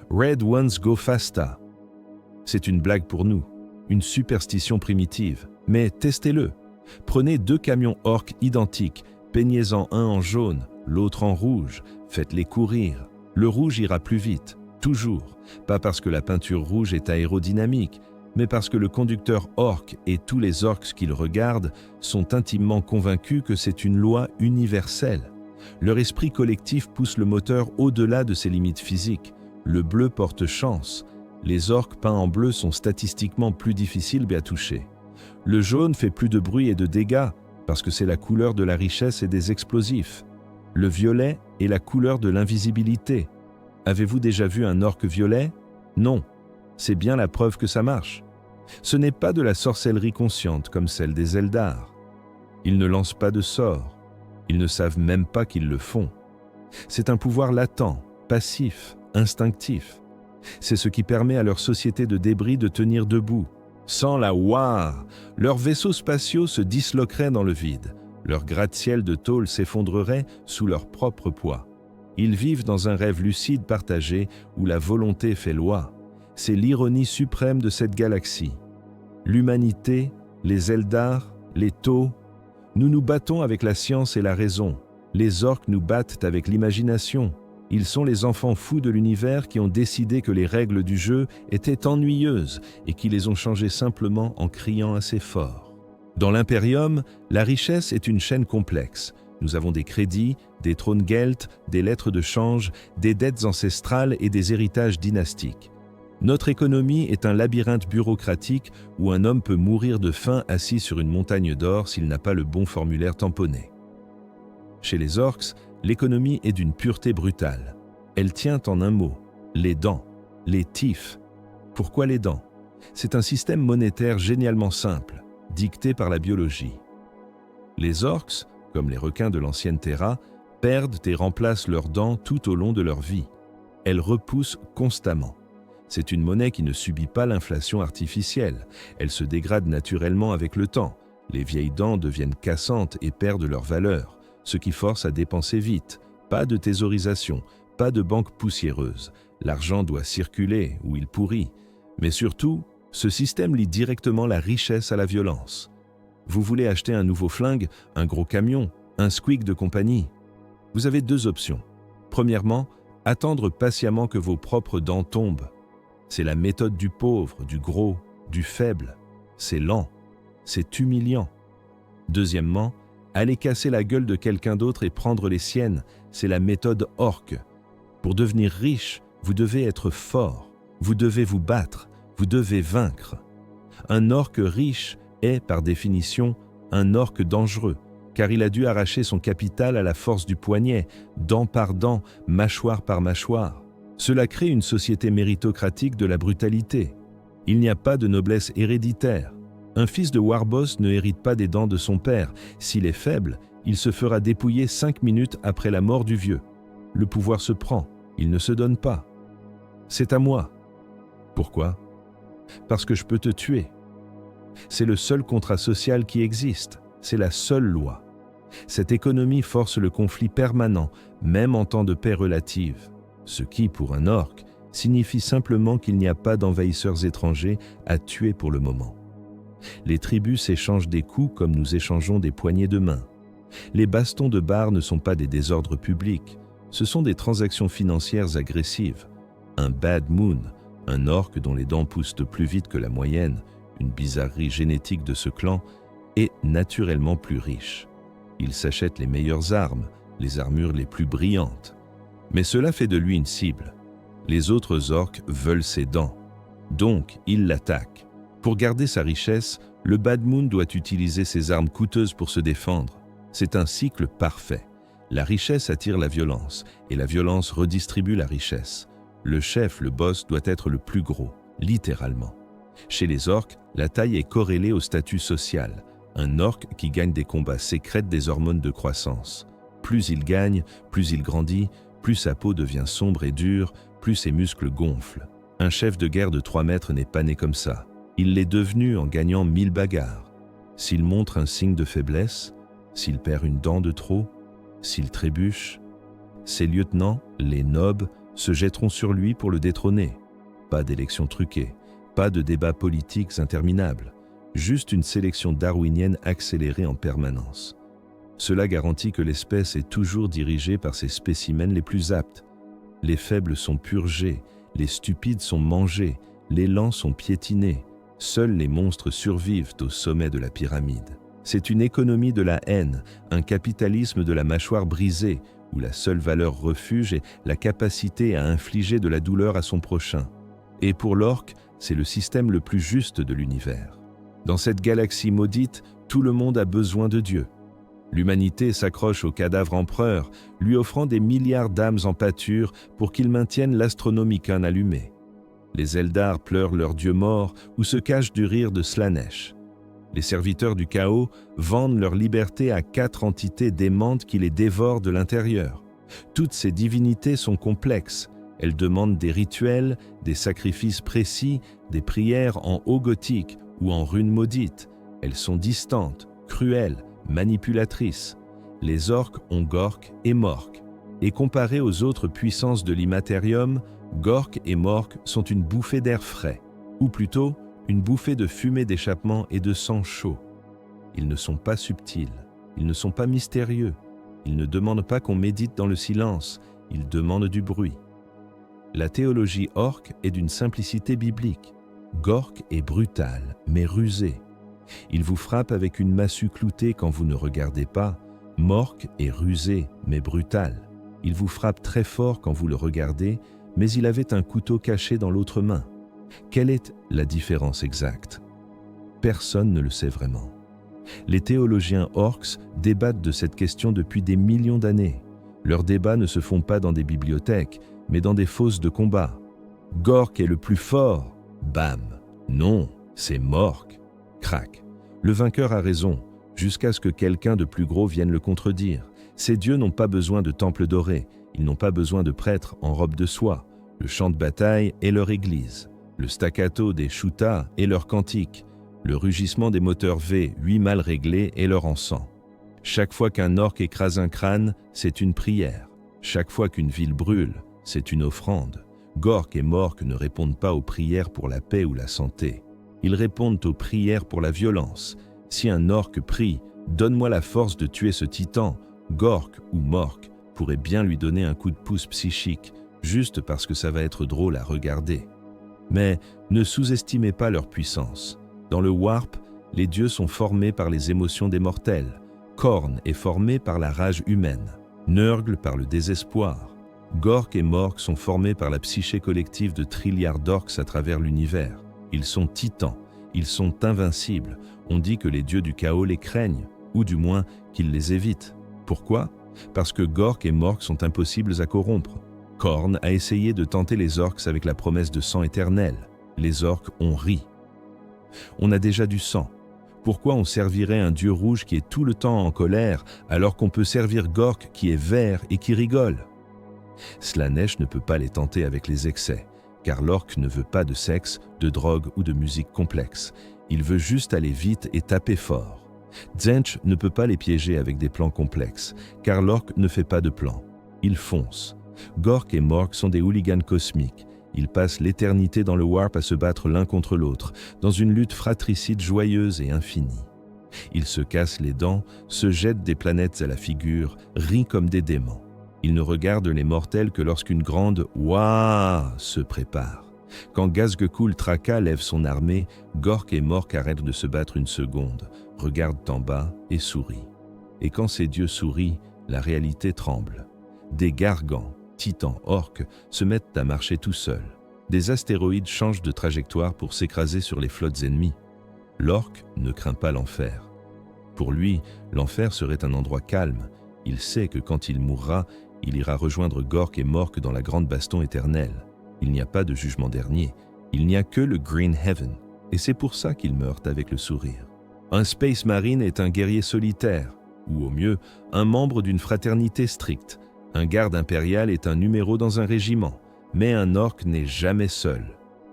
S1: Red ones go faster. C'est une blague pour nous, une superstition primitive. Mais testez-le. Prenez 2 camions orques identiques, peignez-en un en jaune, l'autre en rouge, faites-les courir. Le rouge ira plus vite, toujours. Pas parce que la peinture rouge est aérodynamique, mais parce que le conducteur orque et tous les orques qu'il regarde sont intimement convaincus que c'est une loi universelle. Leur esprit collectif pousse le moteur au-delà de ses limites physiques. Le bleu porte chance. Les orques peints en bleu sont statistiquement plus difficiles à toucher. Le jaune fait plus de bruit et de dégâts parce que c'est la couleur de la richesse et des explosifs. Le violet est la couleur de l'invisibilité. Avez-vous déjà vu un orque violet? Non. C'est bien la preuve que ça marche. Ce n'est pas de la sorcellerie consciente comme celle des Eldar. Ils ne lancent pas de sorts. Ils ne savent même pas qu'ils le font. C'est un pouvoir latent, passif, instinctif. C'est ce qui permet à leur société de débris de tenir debout. Sans la Waa, leurs vaisseaux spatiaux se disloqueraient dans le vide. Leur gratte-ciel de tôle s'effondrerait sous leur propre poids. Ils vivent dans un rêve lucide partagé où la volonté fait loi. C'est l'ironie suprême de cette galaxie. L'humanité, les Eldar, les Tau, nous nous battons avec la science et la raison. Les orques nous battent avec l'imagination. Ils sont les enfants fous de l'univers qui ont décidé que les règles du jeu étaient ennuyeuses et qui les ont changées simplement en criant assez fort. Dans l'Imperium, la richesse est une chaîne complexe. Nous avons des crédits, des trônes Gelt, des lettres de change, des dettes ancestrales et des héritages dynastiques. Notre économie est un labyrinthe bureaucratique où un homme peut mourir de faim assis sur une montagne d'or s'il n'a pas le bon formulaire tamponné. Chez les orques, l'économie est d'une pureté brutale. Elle tient en un mot, les dents, les tifs. Pourquoi les dents? C'est un système monétaire génialement simple, dicté par la biologie. Les orques, comme les requins de l'ancienne Terra, perdent et remplacent leurs dents tout au long de leur vie. Elles repoussent constamment. C'est une monnaie qui ne subit pas l'inflation artificielle. Elle se dégrade naturellement avec le temps. Les vieilles dents deviennent cassantes et perdent leur valeur, ce qui force à dépenser vite. Pas de thésaurisation, pas de banque poussiéreuse. L'argent doit circuler ou il pourrit. Mais surtout, ce système lie directement la richesse à la violence. Vous voulez acheter un nouveau flingue, un gros camion, un squeak de compagnie. Vous avez 2 options. Premièrement, attendre patiemment que vos propres dents tombent. C'est la méthode du pauvre, du gros, du faible. C'est lent, c'est humiliant. Deuxièmement, aller casser la gueule de quelqu'un d'autre et prendre les siennes, c'est la méthode orque. Pour devenir riche, vous devez être fort, vous devez vous battre, vous devez vaincre. Un orque riche est, par définition, un orque dangereux, car il a dû arracher son capital à la force du poignet, dent par dent, mâchoire par mâchoire. Cela crée une société méritocratique de la brutalité. Il n'y a pas de noblesse héréditaire. Un fils de Warboss ne hérite pas des dents de son père. S'il est faible, il se fera dépouiller 5 minutes après la mort du vieux. Le pouvoir se prend, il ne se donne pas. C'est à moi. Pourquoi ? Parce que je peux te tuer. C'est le seul contrat social qui existe, c'est la seule loi. Cette économie force le conflit permanent, même en temps de paix relative, ce qui, pour un orc, signifie simplement qu'il n'y a pas d'envahisseurs étrangers à tuer pour le moment. Les tribus s'échangent des coups comme nous échangeons des poignées de main. Les bastons de bar ne sont pas des désordres publics, ce sont des transactions financières agressives. Un Bad Moon, un orc dont les dents poussent plus vite que la moyenne, une bizarrerie génétique de ce clan, est naturellement plus riche. Il s'achète les meilleures armes, les armures les plus brillantes. Mais cela fait de lui une cible. Les autres orques veulent ses dents. Donc, ils l'attaquent. Pour garder sa richesse, le Bad Moon doit utiliser ses armes coûteuses pour se défendre. C'est un cycle parfait. La richesse attire la violence, et la violence redistribue la richesse. Le chef, le boss, doit être le plus gros, littéralement. Chez les orques, la taille est corrélée au statut social. Un orc qui gagne des combats sécrète des hormones de croissance. Plus il gagne, plus il grandit, plus sa peau devient sombre et dure, plus ses muscles gonflent. Un chef de guerre de 3 mètres n'est pas né comme ça. Il l'est devenu en gagnant 1000 bagarres. S'il montre un signe de faiblesse, s'il perd une dent de trop, s'il trébuche, ses lieutenants, les nobs, se jetteront sur lui pour le détrôner. Pas d'élections truquées, pas de débats politiques interminables, juste une sélection darwinienne accélérée en permanence. Cela garantit que l'espèce est toujours dirigée par ses spécimens les plus aptes. Les faibles sont purgés, les stupides sont mangés, les lents sont piétinés. Seuls les monstres survivent au sommet de la pyramide. C'est une économie de la haine, un capitalisme de la mâchoire brisée, où la seule valeur refuge est la capacité à infliger de la douleur à son prochain. Et pour l'orc, c'est le système le plus juste de l'univers. Dans cette galaxie maudite, tout le monde a besoin de Dieu. L'humanité s'accroche au cadavre empereur, lui offrant des milliards d'âmes en pâture pour qu'il maintienne l'Astronomicon allumé. Les Eldar pleurent leur dieu mort ou se cachent du rire de Slanesh. Les serviteurs du chaos vendent leur liberté à 4 entités démentes qui les dévorent de l'intérieur. Toutes ces divinités sont complexes. Elles demandent des rituels, des sacrifices précis, des prières en haut gothique ou en runes maudites. Elles sont distantes, cruelles, manipulatrices. Les orques ont Gork et Mork. Et comparés aux autres puissances de l'immatérium, Gork et Mork sont une bouffée d'air frais, ou plutôt une bouffée de fumée d'échappement et de sang chaud. Ils ne sont pas subtils, ils ne sont pas mystérieux, ils ne demandent pas qu'on médite dans le silence, ils demandent du bruit. La théologie orque est d'une simplicité biblique. Gork est brutal, mais rusé. Il vous frappe avec une massue cloutée quand vous ne regardez pas. Mork est rusé, mais brutal. Il vous frappe très fort quand vous le regardez, mais il avait un couteau caché dans l'autre main. Quelle est la différence exacte ? Personne ne le sait vraiment. Les théologiens orcs débattent de cette question depuis des millions d'années. Leurs débats ne se font pas dans des bibliothèques, mais dans des fosses de combat. Gork est le plus fort. Bam. Non, c'est Mork. Crac. Le vainqueur a raison, jusqu'à ce que quelqu'un de plus gros vienne le contredire. Ces dieux n'ont pas besoin de temples dorés, ils n'ont pas besoin de prêtres en robe de soie. Le champ de bataille est leur église. Le staccato des chutas est leur cantique. Le rugissement des moteurs V, 8 mal réglés, est leur encens. Chaque fois qu'un orc écrase un crâne, c'est une prière. Chaque fois qu'une ville brûle, c'est une offrande. Gork et Mork ne répondent pas aux prières pour la paix ou la santé. Ils répondent aux prières pour la violence. Si un orc prie « Donne-moi la force de tuer ce titan », Gork ou Mork pourrait bien lui donner un coup de pouce psychique, juste parce que ça va être drôle à regarder. Mais ne sous-estimez pas leur puissance. Dans le Warp, Les dieux sont formés par les émotions des mortels. Khorne est formé par la rage humaine. Nurgle par le désespoir. Gork et Mork sont formés par la psyché collective de trilliards d'orques à travers l'univers. Ils sont titans, ils sont invincibles. On dit que les dieux du chaos les craignent, ou du moins qu'ils les évitent. Pourquoi ? Parce que Gork et Mork sont impossibles à corrompre. Khorne a essayé de tenter les orques avec la promesse de sang éternel. Les orques ont ri. On a déjà du sang. Pourquoi on servirait un dieu rouge qui est tout le temps en colère alors qu'on peut servir Gork qui est vert et qui rigole ? Slaanesh ne peut pas les tenter avec les excès, car l'orque ne veut pas de sexe, de drogue ou de musique complexe. Il veut juste aller vite et taper fort. Tzeentch ne peut pas les piéger avec des plans complexes, car l'orque ne fait pas de plans. Il fonce. Gork et Mork sont des hooligans cosmiques. Ils passent l'éternité dans le warp à se battre l'un contre l'autre, dans une lutte fratricide joyeuse et infinie. Ils se cassent les dents, se jettent des planètes à la figure, rient comme des démons. Ils ne regardent les mortels que lorsqu'une grande « Ouah !» se prépare. Quand Ghazghkull Traka lève son armée, Gork et Mork arrêtent de se battre une seconde, regardent en bas et sourient. Et quand ces dieux sourient, la réalité tremble. Des gargants, titans orques, se mettent à marcher tout seuls. Des astéroïdes changent de trajectoire pour s'écraser sur les flottes ennemies. L'orque ne craint pas l'enfer. Pour lui, l'enfer serait un endroit calme. Il sait que quand il mourra, il ira rejoindre Gork et Mork dans la grande baston éternelle. Il n'y a pas de jugement dernier. Il n'y a que le Green Heaven. Et c'est pour ça qu'il meurt avec le sourire. Un Space Marine est un guerrier solitaire, ou au mieux, un membre d'une fraternité stricte. Un garde impérial est un numéro dans un régiment. Mais un orque n'est jamais seul.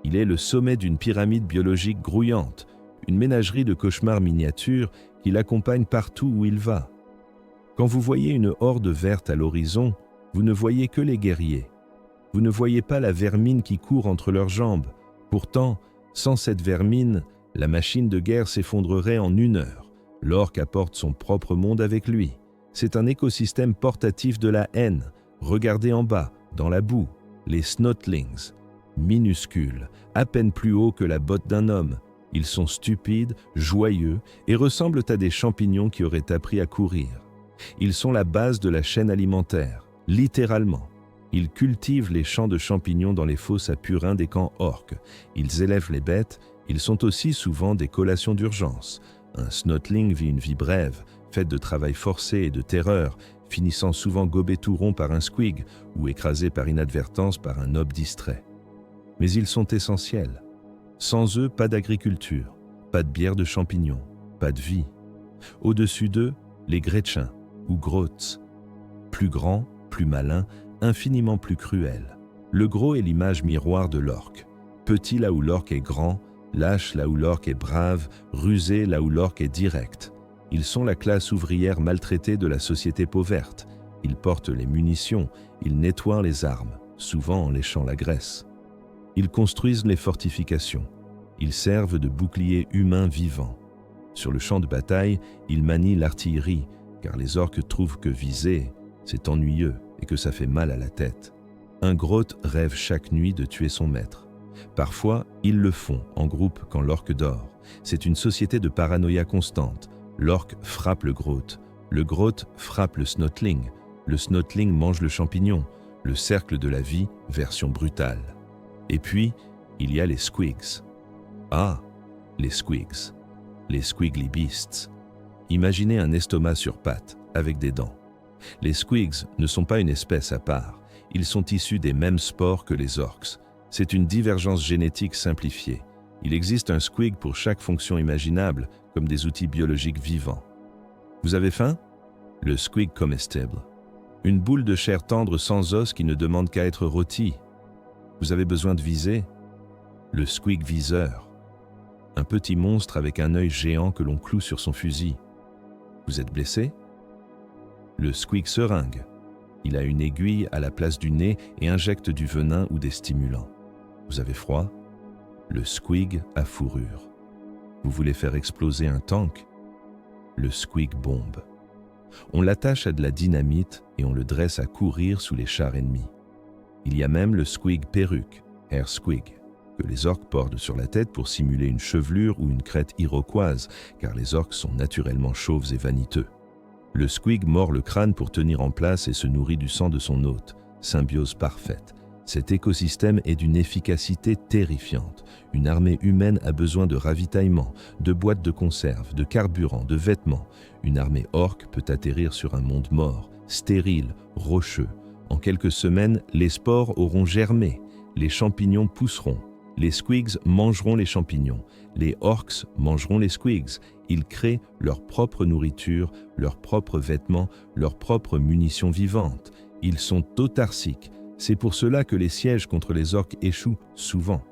S1: Il est le sommet d'une pyramide biologique grouillante, une ménagerie de cauchemars miniatures qui l'accompagne partout où il va. Quand vous voyez une horde verte à l'horizon, vous ne voyez que les guerriers. Vous ne voyez pas la vermine qui court entre leurs jambes. Pourtant, sans cette vermine, la machine de guerre s'effondrerait en 1 heure. L'orque apporte son propre monde avec lui. C'est un écosystème portatif de la haine. Regardez en bas, dans la boue, les Snotlings. Minuscules, à peine plus hauts que la botte d'un homme. Ils sont stupides, joyeux et ressemblent à des champignons qui auraient appris à courir. Ils sont la base de la chaîne alimentaire, littéralement. Ils cultivent les champs de champignons dans les fosses à purin des camps orques. Ils élèvent les bêtes, ils sont aussi souvent des collations d'urgence. Un Snotling vit une vie brève, faite de travail forcé et de terreur, finissant souvent gobé tout rond par un squig ou écrasé par inadvertance par un nob distrait. Mais ils sont essentiels. Sans eux, pas d'agriculture, pas de bière de champignons, pas de vie. Au-dessus d'eux, les Gretchins, ou Grots. Plus grands, plus malins, infiniment plus cruels. Le gros est l'image miroir de l'orque. Petit là où l'orque est grand, lâche là où l'orque est brave, rusé là où l'orque est direct. Ils sont la classe ouvrière maltraitée de la société pauverte. Ils portent les munitions, ils nettoient les armes, souvent en léchant la graisse. Ils construisent les fortifications. Ils servent de boucliers humains vivants. Sur le champ de bataille, ils manient l'artillerie, car les orques trouvent que viser, c'est ennuyeux et que ça fait mal à la tête. Un Groth rêve chaque nuit de tuer son maître. Parfois, ils le font en groupe quand l'orque dort. C'est une société de paranoïa constante. L'orque frappe le Groth frappe le Snotling mange le champignon, le cercle de la vie, version brutale. Et puis, il y a les Squigs. Ah, les Squigs. Les Squiggly Beasts. Imaginez un estomac sur pattes, avec des dents. Les Squigs ne sont pas une espèce à part. Ils sont issus des mêmes spores que les orques. C'est une divergence génétique simplifiée. Il existe un Squig pour chaque fonction imaginable, comme des outils biologiques vivants. Vous avez faim ? Le Squig comestible. Une boule de chair tendre sans os qui ne demande qu'à être rôtie. Vous avez besoin de viser ? Le Squig viseur. Un petit monstre avec un œil géant que l'on cloue sur son fusil. Vous êtes blessé ? Le Squig seringue. Il a une aiguille à la place du nez et injecte du venin ou des stimulants. Vous avez froid ? Le Squig à fourrure. Vous voulez faire exploser un tank ? Le Squig bombe. On l'attache à de la dynamite et on le dresse à courir sous les chars ennemis. Il y a même le Squig perruque, Hair Squig. que les orques portent sur la tête pour simuler une chevelure ou une crête iroquoise, car les orques sont naturellement chauves et vaniteux. Le squig mord le crâne pour tenir en place et se nourrit du sang de son hôte. Symbiose parfaite. Cet écosystème est d'une efficacité terrifiante. Une armée humaine a besoin de ravitaillement, de boîtes de conserve, de carburant, de vêtements. Une armée orque peut atterrir sur un monde mort, stérile, rocheux. En quelques semaines, les spores auront germé, les champignons pousseront. Les squigs mangeront les champignons, les orques mangeront les squigs. Ils créent leur propre nourriture, leurs propres vêtements, leurs propres munitions vivantes. Ils sont autarciques. C'est pour cela que les sièges contre les orques échouent souvent.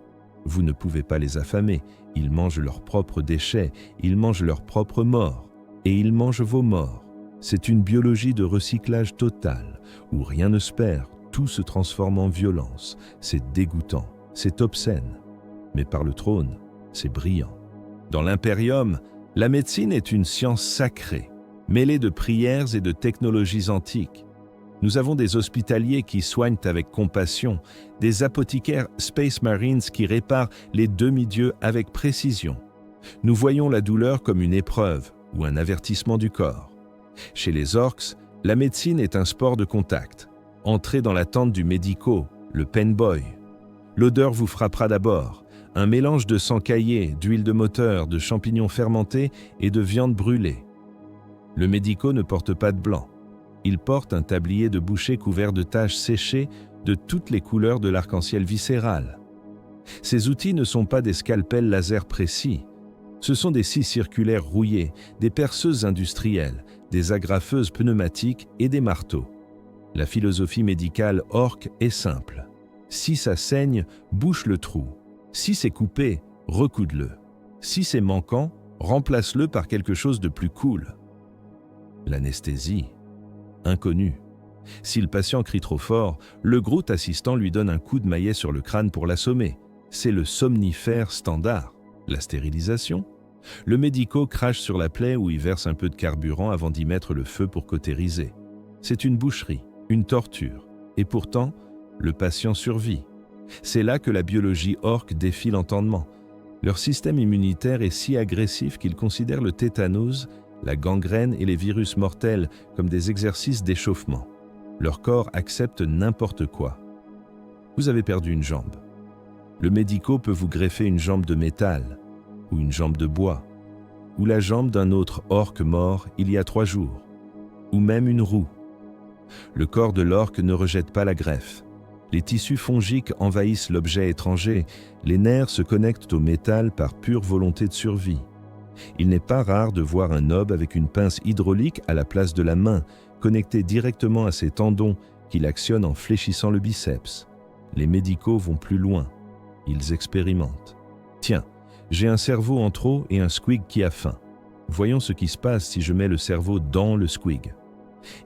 S1: Vous ne pouvez pas les affamer. Ils mangent leurs propres déchets, ils mangent leurs propres morts. Et ils mangent vos morts. C'est une biologie de recyclage total, où rien ne se perd, tout se transforme en violence. C'est dégoûtant, c'est obscène. Mais par le trône, c'est brillant. Dans l'Imperium, la médecine est une science sacrée, mêlée de prières et de technologies antiques. Nous avons des hospitaliers qui soignent avec compassion, des apothicaires Space Marines qui réparent les demi-dieux avec précision. Nous voyons la douleur comme une épreuve ou un avertissement du corps. Chez les orques, la médecine est un sport de contact. Entrez dans la tente du médico, le penboy. L'odeur vous frappera d'abord. Un mélange de sang caillé, d'huile de moteur, de champignons fermentés et de viande brûlée. Le médico ne porte pas de blanc. Il porte un tablier de boucher couvert de taches séchées de toutes les couleurs de l'arc-en-ciel viscéral. Ces outils ne sont pas des scalpels laser précis. Ce sont des scies circulaires rouillées, des perceuses industrielles, des agrafeuses pneumatiques et des marteaux. La philosophie médicale orque est simple. Si ça saigne, bouche le trou. Si c'est coupé, recoude-le. Si c'est manquant, remplace-le par quelque chose de plus cool. L'anesthésie, inconnue. Si le patient crie trop fort, le Groot assistant lui donne un coup de maillet sur le crâne pour l'assommer. C'est le somnifère standard. La stérilisation. Le médico crache sur la plaie ou y verse un peu de carburant avant d'y mettre le feu pour cautériser. C'est une boucherie, une torture. Et pourtant, le patient survit. C'est là que la biologie orque défie l'entendement. Leur système immunitaire est si agressif qu'ils considèrent le tétanos, la gangrène et les virus mortels comme des exercices d'échauffement. Leur corps accepte n'importe quoi. Vous avez perdu une jambe. Le médico peut vous greffer une jambe de métal, ou une jambe de bois, ou la jambe d'un autre orque mort il y a 3 jours, ou même une roue. Le corps de l'orque ne rejette pas la greffe. Les tissus fongiques envahissent l'objet étranger, les nerfs se connectent au métal par pure volonté de survie. Il n'est pas rare de voir un nob avec une pince hydraulique à la place de la main, connectée directement à ses tendons qu'il actionne en fléchissant le biceps. Les médicaux vont plus loin. Ils expérimentent. Tiens, j'ai un cerveau en trop et un squig qui a faim. Voyons ce qui se passe si je mets le cerveau dans le squig.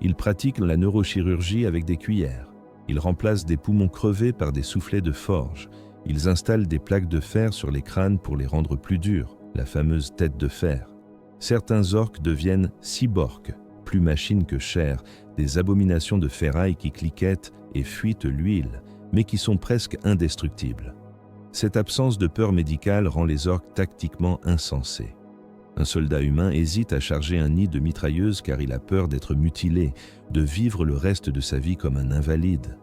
S1: Ils pratiquent la neurochirurgie avec des cuillères. Ils remplacent des poumons crevés par des soufflets de forge. Ils installent des plaques de fer sur les crânes pour les rendre plus durs, la fameuse tête de fer. Certains orques deviennent cyborgs, plus machines que chair, des abominations de ferraille qui cliquettent et fuitent l'huile, mais qui sont presque indestructibles. Cette absence de peur médicale rend les orques tactiquement insensés. Un soldat humain hésite à charger un nid de mitrailleuse car il a peur d'être mutilé, de vivre le reste de sa vie comme un invalide.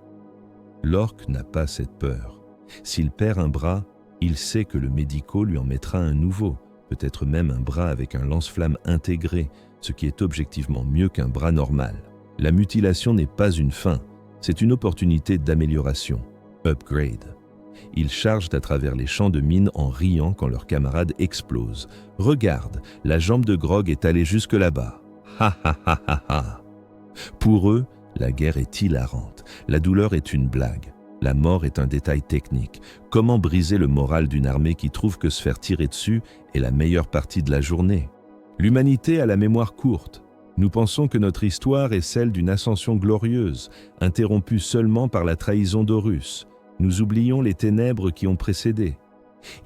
S1: L'orque n'a pas cette peur. S'il perd un bras, il sait que le médico lui en mettra un nouveau, peut-être même un bras avec un lance-flamme intégré, ce qui est objectivement mieux qu'un bras normal. La mutilation n'est pas une fin, c'est une opportunité d'amélioration, upgrade. Ils chargent à travers les champs de mines en riant quand leurs camarades explosent. Regarde, la jambe de Grog est allée jusque là-bas. Ha ha ha ha ha. Pour eux, la guerre est hilarante. La douleur est une blague. La mort est un détail technique. Comment briser le moral d'une armée qui trouve que se faire tirer dessus est la meilleure partie de la journée? L'humanité a la mémoire courte. Nous pensons que notre histoire est celle d'une ascension glorieuse, interrompue seulement par la trahison d'Horus. Nous oublions les ténèbres qui ont précédé.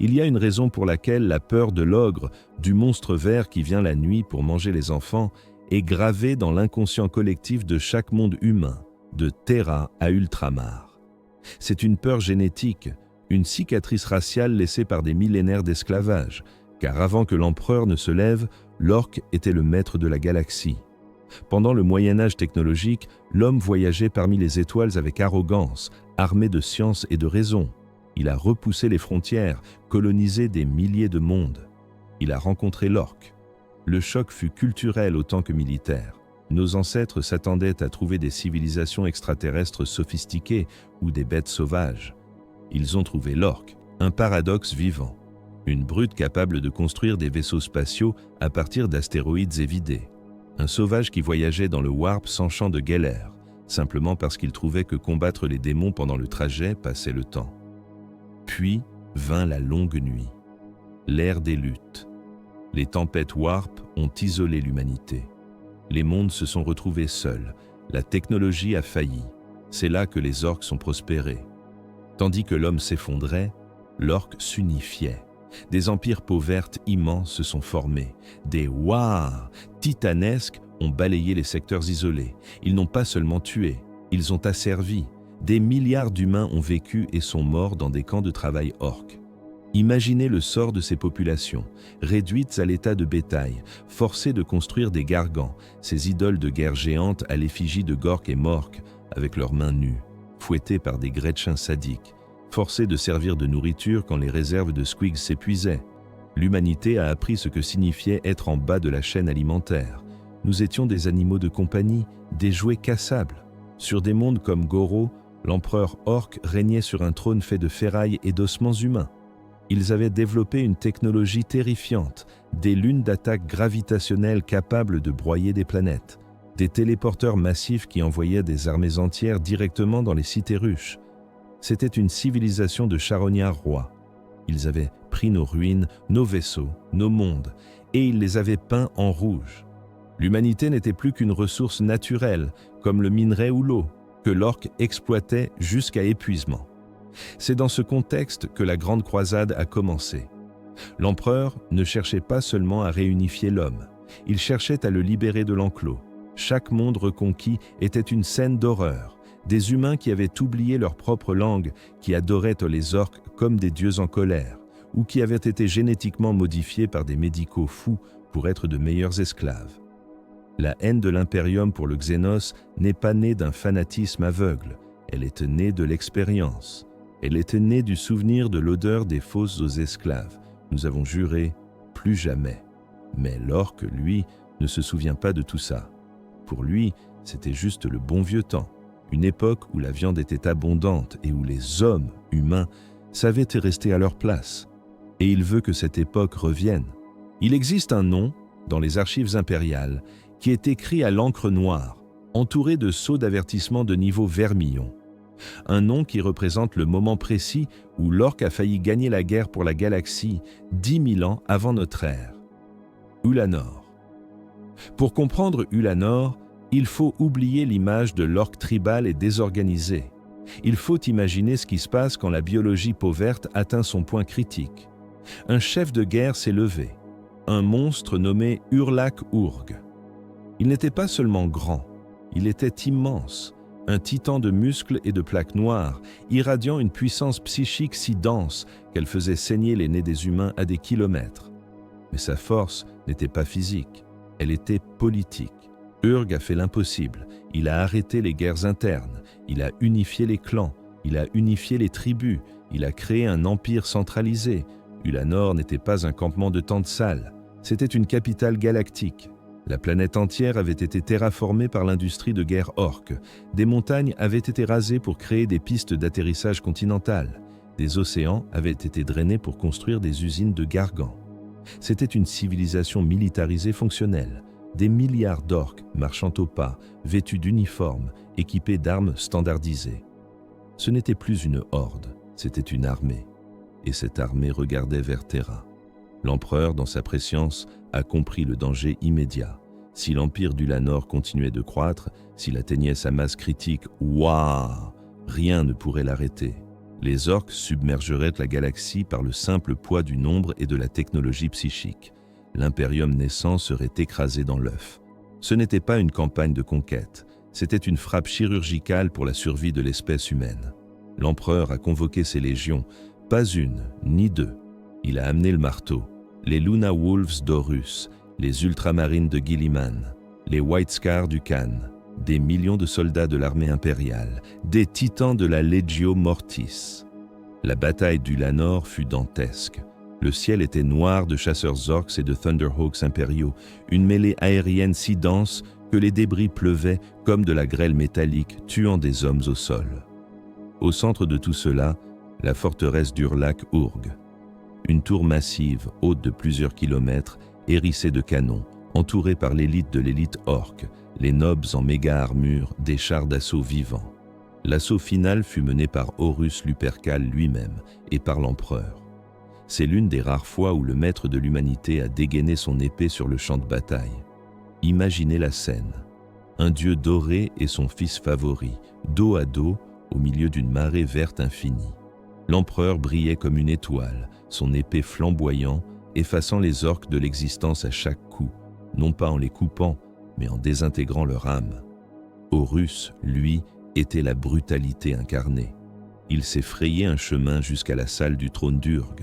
S1: Il y a une raison pour laquelle la peur de l'ogre, du monstre vert qui vient la nuit pour manger les enfants, est gravée dans l'inconscient collectif de chaque monde humain, de Terra à Ultramar. C'est une peur génétique, une cicatrice raciale laissée par des millénaires d'esclavage, car avant que l'empereur ne se lève, l'orc était le maître de la galaxie. Pendant le Moyen-Âge technologique, l'homme voyageait parmi les étoiles avec arrogance, armé de science et de raison. Il a repoussé les frontières, colonisé des milliers de mondes. Il a rencontré l'orc. Le choc fut culturel autant que militaire. Nos ancêtres s'attendaient à trouver des civilisations extraterrestres sophistiquées ou des bêtes sauvages. Ils ont trouvé l'orc, un paradoxe vivant. Une brute capable de construire des vaisseaux spatiaux à partir d'astéroïdes évidés. Un sauvage qui voyageait dans le warp sans champ de galère, simplement parce qu'il trouvait que combattre les démons pendant le trajet passait le temps. Puis vint la longue nuit, l'ère des luttes. Les tempêtes warp ont isolé l'humanité. Les mondes se sont retrouvés seuls, la technologie a failli. C'est là que les orques sont prospérés. Tandis que l'homme s'effondrait, l'orc s'unifiait. Des empires peau verte immenses se sont formés. Des Waaagh titanesques ont balayé les secteurs isolés. Ils n'ont pas seulement tué, ils ont asservi. Des milliards d'humains ont vécu et sont morts dans des camps de travail orques. Imaginez le sort de ces populations, réduites à l'état de bétail, forcées de construire des gargants, ces idoles de guerre géantes à l'effigie de Gork et Mork, avec leurs mains nues, fouettées par des Gretchins sadiques, forcées de servir de nourriture quand les réserves de Squigs s'épuisaient. L'humanité a appris ce que signifiait être en bas de la chaîne alimentaire. Nous étions des animaux de compagnie, des jouets cassables. Sur des mondes comme Goro, l'empereur orc régnait sur un trône fait de ferraille et d'ossements humains. Ils avaient développé une technologie terrifiante, des lunes d'attaque gravitationnelles capables de broyer des planètes, des téléporteurs massifs qui envoyaient des armées entières directement dans les cités ruches. C'était une civilisation de charognards rois. Ils avaient pris nos ruines, nos vaisseaux, nos mondes, et ils les avaient peints en rouge. L'humanité n'était plus qu'une ressource naturelle, comme le minerai ou l'eau, que l'orc exploitait jusqu'à épuisement. C'est dans ce contexte que la Grande Croisade a commencé. L'empereur ne cherchait pas seulement à réunifier l'homme, il cherchait à le libérer de l'enclos. Chaque monde reconquis était une scène d'horreur, des humains qui avaient oublié leur propre langue, qui adoraient les orques comme des dieux en colère, ou qui avaient été génétiquement modifiés par des médicaux fous pour être de meilleurs esclaves. La haine de l'impérium pour le Xénos n'est pas née d'un fanatisme aveugle, elle est née de l'expérience. Elle était née du souvenir de l'odeur des fosses aux esclaves. Nous avons juré, plus jamais. Mais l'orc, lui, ne se souvient pas de tout ça. Pour lui, c'était juste le bon vieux temps, une époque où la viande était abondante et où les hommes humains savaient rester à leur place. Et il veut que cette époque revienne. Il existe un nom, dans les archives impériales, qui est écrit à l'encre noire, entouré de sceaux d'avertissement de niveau vermillon. Un nom qui représente le moment précis où l'orc a failli gagner la guerre pour la galaxie 10 000 ans avant notre ère. Ulanor. Pour comprendre Ulanor, il faut oublier l'image de l'orc tribal et désorganisé. Il faut imaginer ce qui se passe quand la biologie peau verte atteint son point critique. Un chef de guerre s'est levé, un monstre nommé Urlak-Urg. Il n'était pas seulement grand, il était immense. Un titan de muscles et de plaques noires, irradiant une puissance psychique si dense qu'elle faisait saigner les nez des humains à des kilomètres. Mais sa force n'était pas physique, elle était politique. Urg a fait l'impossible, il a arrêté les guerres internes, il a unifié les clans, il a unifié les tribus, il a créé un empire centralisé. Ulanor n'était pas un campement de tentes sales, c'était une capitale galactique. La planète entière avait été terraformée par l'industrie de guerre orque. Des montagnes avaient été rasées pour créer des pistes d'atterrissage continentales. Des océans avaient été drainés pour construire des usines de gargans. C'était une civilisation militarisée fonctionnelle. Des milliards d'orques marchant au pas, vêtus d'uniformes, équipés d'armes standardisées. Ce n'était plus une horde, c'était une armée. Et cette armée regardait vers Terra. L'empereur, dans sa prescience, a compris le danger immédiat. Si l'empire d'Ulanor continuait de croître, s'il atteignait sa masse critique, waouh, rien ne pourrait l'arrêter. Les orques submergeraient la galaxie par le simple poids du nombre et de la technologie psychique. L'impérium naissant serait écrasé dans l'œuf. Ce n'était pas une campagne de conquête, c'était une frappe chirurgicale pour la survie de l'espèce humaine. L'empereur a convoqué ses légions, Pas une, ni deux. Il a amené le marteau, les Luna Wolves d'Horus, les Ultramarines de Gilliman, les White Scars du Khan, des millions de soldats de l'armée impériale, des titans de la Legio Mortis. La bataille d'Ulanor fut dantesque. Le ciel était noir de chasseurs orcs et de Thunderhawks impériaux, une mêlée aérienne si dense que les débris pleuvaient comme de la grêle métallique, tuant des hommes au sol. Au centre de tout cela, la forteresse d'Urlak-Urg. Une tour massive, haute de plusieurs kilomètres, hérissée de canons, entourée par l'élite de l'élite orque, les nobs en méga-armure, des chars d'assaut vivants. L'assaut final fut mené par Horus Lupercal lui-même et par l'empereur. C'est l'une des rares fois où le maître de l'humanité a dégainé son épée sur le champ de bataille. Imaginez la scène. Un dieu doré et son fils favori, dos à dos, au milieu d'une marée verte infinie. L'empereur brillait comme une étoile, son épée flamboyant, effaçant les orques de l'existence à chaque coup, non pas en les coupant, mais en désintégrant leur âme. Horus, lui, était la brutalité incarnée. Il s'est frayé un chemin jusqu'à la salle du trône d'Urg.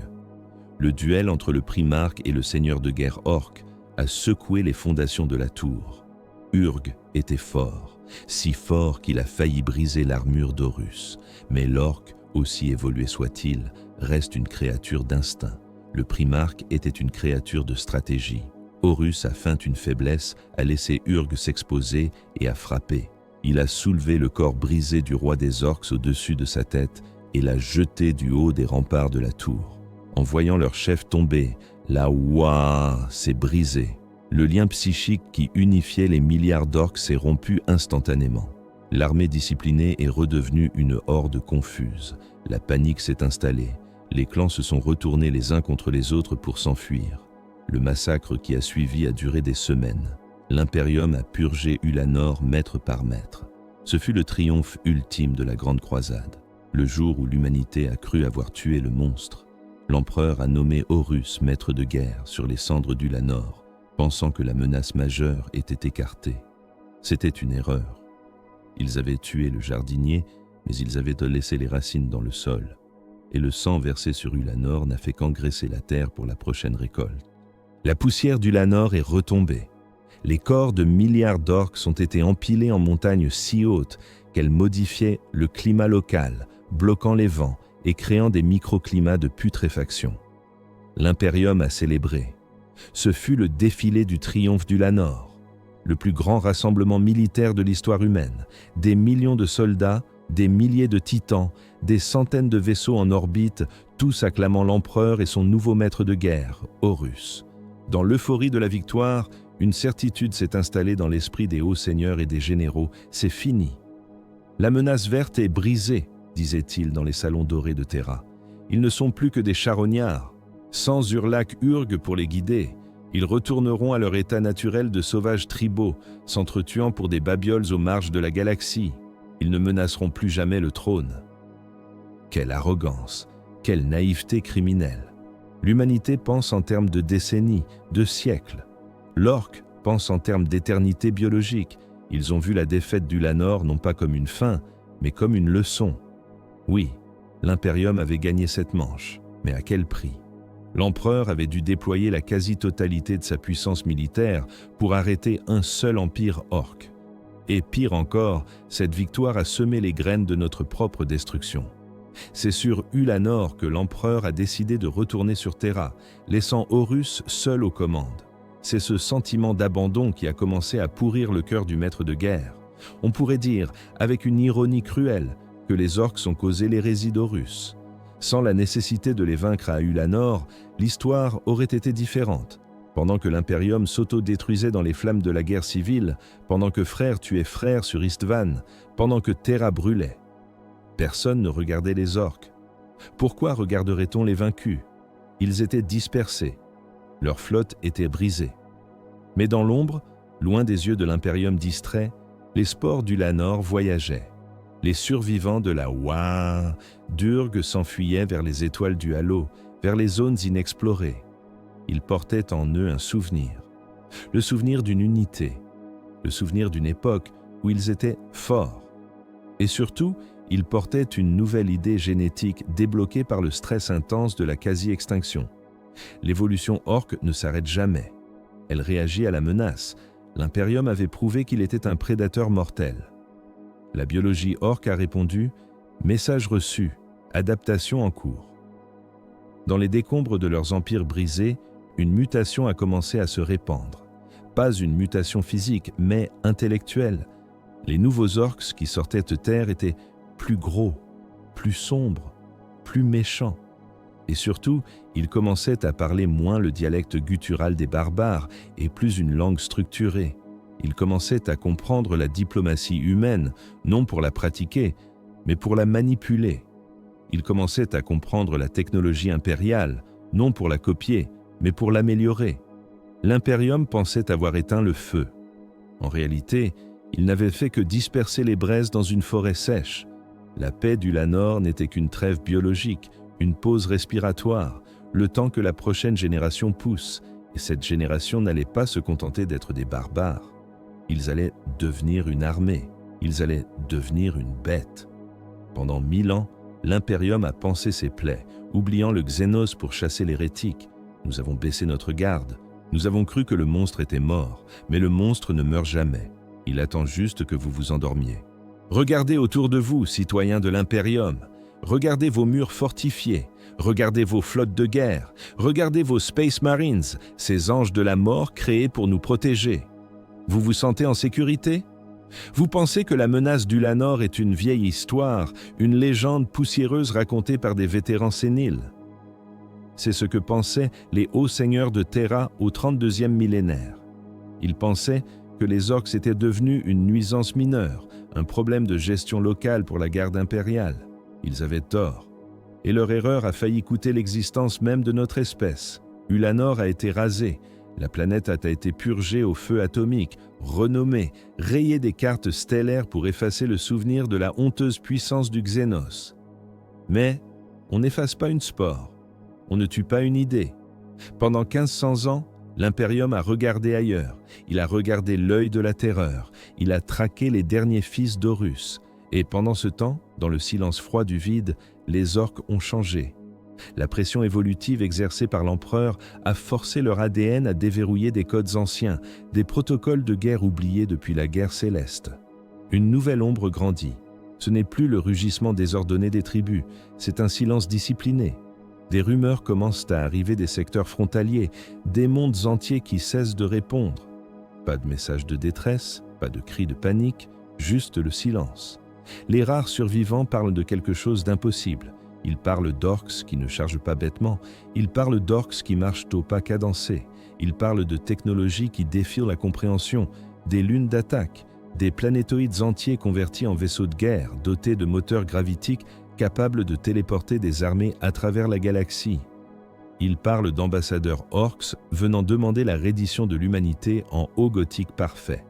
S1: Le duel entre le primarque et le seigneur de guerre orc a secoué les fondations de la tour. Urg était fort, si fort qu'il a failli briser l'armure d'Horus, mais l'orc, aussi évolué soit-il, reste une créature d'instinct. Le primarque était une créature de stratégie. Horus a feint une faiblesse, a laissé Urg s'exposer et a frappé. Il a soulevé le corps brisé du roi des orques au-dessus de sa tête et l'a jeté du haut des remparts de la tour. En voyant leur chef tomber, la Ouah s'est brisée. Le lien psychique qui unifiait les milliards d'orques s'est rompu instantanément. L'armée disciplinée est redevenue une horde confuse. La panique s'est installée. Les clans se sont retournés les uns contre les autres pour s'enfuir. Le massacre qui a suivi a duré des semaines. L'Imperium a purgé Ulanor mètre par mètre. Ce fut le triomphe ultime de la Grande Croisade, le jour où l'humanité a cru avoir tué le monstre. L'empereur a nommé Horus maître de guerre sur les cendres d'Ulanor, pensant que la menace majeure était écartée. C'était une erreur. Ils avaient tué le jardinier, mais ils avaient laissé les racines dans le sol, et le sang versé sur Ulanor n'a fait qu'engraisser la terre pour la prochaine récolte. La poussière d'Ulanor est retombée. Les corps de milliards d'orques ont été empilés en montagnes si hautes qu'elles modifiaient le climat local, bloquant les vents et créant des microclimats de putréfaction. L'Imperium a célébré. Ce fut le défilé du triomphe d'Ulanor, le plus grand rassemblement militaire de l'histoire humaine. Des millions de soldats, des milliers de titans, des centaines de vaisseaux en orbite, tous acclamant l'empereur et son nouveau maître de guerre, Horus. Dans l'euphorie de la victoire, une certitude s'est installée dans l'esprit des hauts seigneurs et des généraux, c'est fini. La menace verte est brisée, disait-il dans les salons dorés de Terra. Ils ne sont plus que des charognards. Sans Urlak-Urg pour les guider, ils retourneront à leur état naturel de sauvages tribaux, s'entretuant pour des babioles aux marges de la galaxie. Ils ne menaceront plus jamais le trône. Quelle arrogance, quelle naïveté criminelle. L'humanité pense en termes de décennies, de siècles. L'orc pense en termes d'éternité biologique. Ils ont vu la défaite d'Ulanor non pas comme une fin, mais comme une leçon. Oui, l'Imperium avait gagné cette manche, mais à quel prix? L'empereur avait dû déployer la quasi-totalité de sa puissance militaire pour arrêter un seul empire orc. Et pire encore, cette victoire a semé les graines de notre propre destruction. C'est sur Ulanor que l'empereur a décidé de retourner sur Terra, laissant Horus seul aux commandes. C'est ce sentiment d'abandon qui a commencé à pourrir le cœur du maître de guerre. On pourrait dire, avec une ironie cruelle, que les orques ont causé l'hérésie d'Horus. Sans la nécessité de les vaincre à Ulanor, l'histoire aurait été différente. Pendant que l'Imperium s'auto-détruisait dans les flammes de la guerre civile, pendant que frère tuait frère sur Istvan, pendant que Terra brûlait. Personne ne regardait les orques. Pourquoi regarderait-on les vaincus? Ils étaient dispersés. Leur flotte était brisée. Mais dans l'ombre, loin des yeux de l'Imperium distrait, les spores d'Ulanor voyageaient. Les survivants de la Ouah d'Urg s'enfuyaient vers les étoiles du halo, vers les zones inexplorées. Ils portaient en eux un souvenir. Le souvenir d'une unité. Le souvenir d'une époque où ils étaient forts. Et surtout, Il portait une nouvelle idée génétique débloquée par le stress intense de la quasi-extinction. L'évolution orque ne s'arrête jamais. Elle réagit à la menace. L'Imperium avait prouvé qu'il était un prédateur mortel. La biologie orque a répondu « Message reçu, adaptation en cours ». Dans les décombres de leurs empires brisés, une mutation a commencé à se répandre. Pas une mutation physique, mais intellectuelle. Les nouveaux orques qui sortaient de terre étaient plus gros, plus sombres, plus méchants. Et surtout, ils commençaient à parler moins le dialecte guttural des barbares et plus une langue structurée. Ils commençaient à comprendre la diplomatie humaine, non pour la pratiquer, mais pour la manipuler. Ils commençaient à comprendre la technologie impériale, non pour la copier, mais pour l'améliorer. L'Imperium pensait avoir éteint le feu. En réalité, il n'avait fait que disperser les braises dans une forêt sèche. La paix du Lanor n'était qu'une trêve biologique, une pause respiratoire, le temps que la prochaine génération pousse, et cette génération n'allait pas se contenter d'être des barbares. Ils allaient devenir une armée, ils allaient devenir une bête. Pendant 1000 ans, l'Imperium a pansé ses plaies, oubliant le Xénos pour chasser l'hérétique. Nous avons baissé notre garde. Nous avons cru que le monstre était mort, mais le monstre ne meurt jamais. Il attend juste que vous vous endormiez. Regardez autour de vous, citoyens de l'Imperium. Regardez vos murs fortifiés. Regardez vos flottes de guerre. Regardez vos Space Marines, ces anges de la mort créés pour nous protéger. Vous vous sentez en sécurité ? Vous pensez que la menace du Lanor est une vieille histoire, une légende poussiéreuse racontée par des vétérans séniles ? C'est ce que pensaient les hauts seigneurs de Terra au 32e millénaire. Ils pensaient que les orques étaient devenus une nuisance mineure, un problème de gestion locale pour la garde impériale. Ils avaient tort. Et leur erreur a failli coûter l'existence même de notre espèce. Ulanor a été rasée, la planète a été purgée au feu atomique, renommée, rayée des cartes stellaires pour effacer le souvenir de la honteuse puissance du Xénos. Mais on n'efface pas une spore. On ne tue pas une idée. Pendant 1500 ans, l'Imperium a regardé ailleurs. Il a regardé l'œil de la terreur. Il a traqué les derniers fils d'Horus. Et pendant ce temps, dans le silence froid du vide, les orques ont changé. La pression évolutive exercée par l'empereur a forcé leur ADN à déverrouiller des codes anciens, des protocoles de guerre oubliés depuis la guerre céleste. Une nouvelle ombre grandit. Ce n'est plus le rugissement désordonné des tribus, c'est un silence discipliné. Des rumeurs commencent à arriver des secteurs frontaliers, des mondes entiers qui cessent de répondre. Pas de messages de détresse, pas de cris de panique, juste le silence. Les rares survivants parlent de quelque chose d'impossible. Ils parlent d'orques qui ne chargent pas bêtement, ils parlent d'orques qui marchent au pas cadencé, ils parlent de technologies qui défient la compréhension, des lunes d'attaque, des planétoïdes entiers convertis en vaisseaux de guerre, dotés de moteurs gravitiques capables de téléporter des armées à travers la galaxie. Ils parlent d'ambassadeurs orques venant demander la reddition de l'humanité en haut gothique parfait.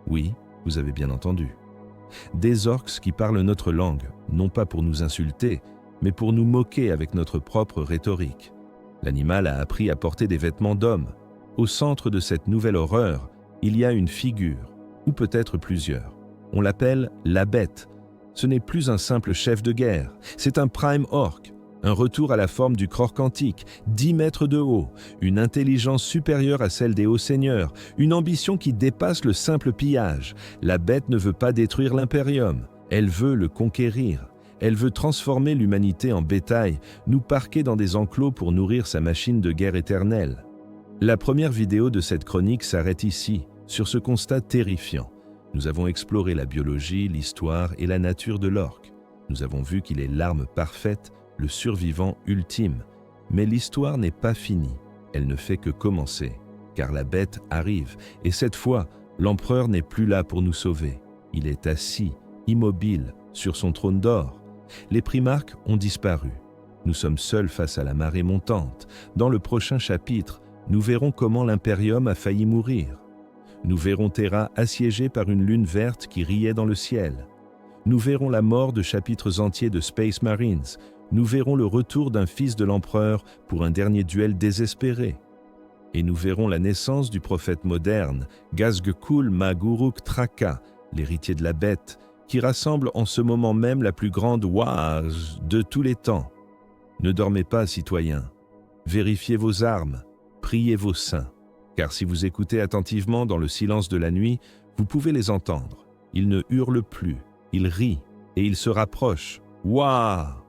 S1: Oui, vous avez bien entendu. Des orques qui parlent notre langue, non pas pour nous insulter, mais pour nous moquer avec notre propre rhétorique. L'animal a appris à porter des vêtements d'homme. Au centre de cette nouvelle horreur, il y a une figure, ou peut-être plusieurs. On l'appelle la bête. Ce n'est plus un simple chef de guerre, c'est un prime orc, un retour à la forme du Krork-Antique, 10 mètres de haut, une intelligence supérieure à celle des hauts seigneurs, une ambition qui dépasse le simple pillage. La bête ne veut pas détruire l'Imperium, elle veut le conquérir. Elle veut transformer l'humanité en bétail, nous parquer dans des enclos pour nourrir sa machine de guerre éternelle. La première vidéo de cette chronique s'arrête ici, sur ce constat terrifiant. Nous avons exploré la biologie, l'histoire et la nature de l'orque. Nous avons vu qu'il est l'arme parfaite, le survivant ultime. Mais l'histoire n'est pas finie. Elle ne fait que commencer, car la bête arrive. Et cette fois, l'empereur n'est plus là pour nous sauver. Il est assis, immobile, sur son trône d'or. Les primarques ont disparu. Nous sommes seuls face à la marée montante. Dans le prochain chapitre, nous verrons comment l'Imperium a failli mourir. Nous verrons Terra assiégée par une lune verte qui riait dans le ciel. Nous verrons la mort de chapitres entiers de Space Marines. Nous verrons le retour d'un fils de l'empereur pour un dernier duel désespéré. Et nous verrons la naissance du prophète moderne, Gazgekul Maguruk Traka, l'héritier de la bête, qui rassemble en ce moment même la plus grande ouaz de tous les temps. Ne dormez pas, citoyens. Vérifiez vos armes, priez vos saints. Car si vous écoutez attentivement dans le silence de la nuit, vous pouvez les entendre. Ils ne hurlent plus, ils rient et ils se rapprochent. Ouah!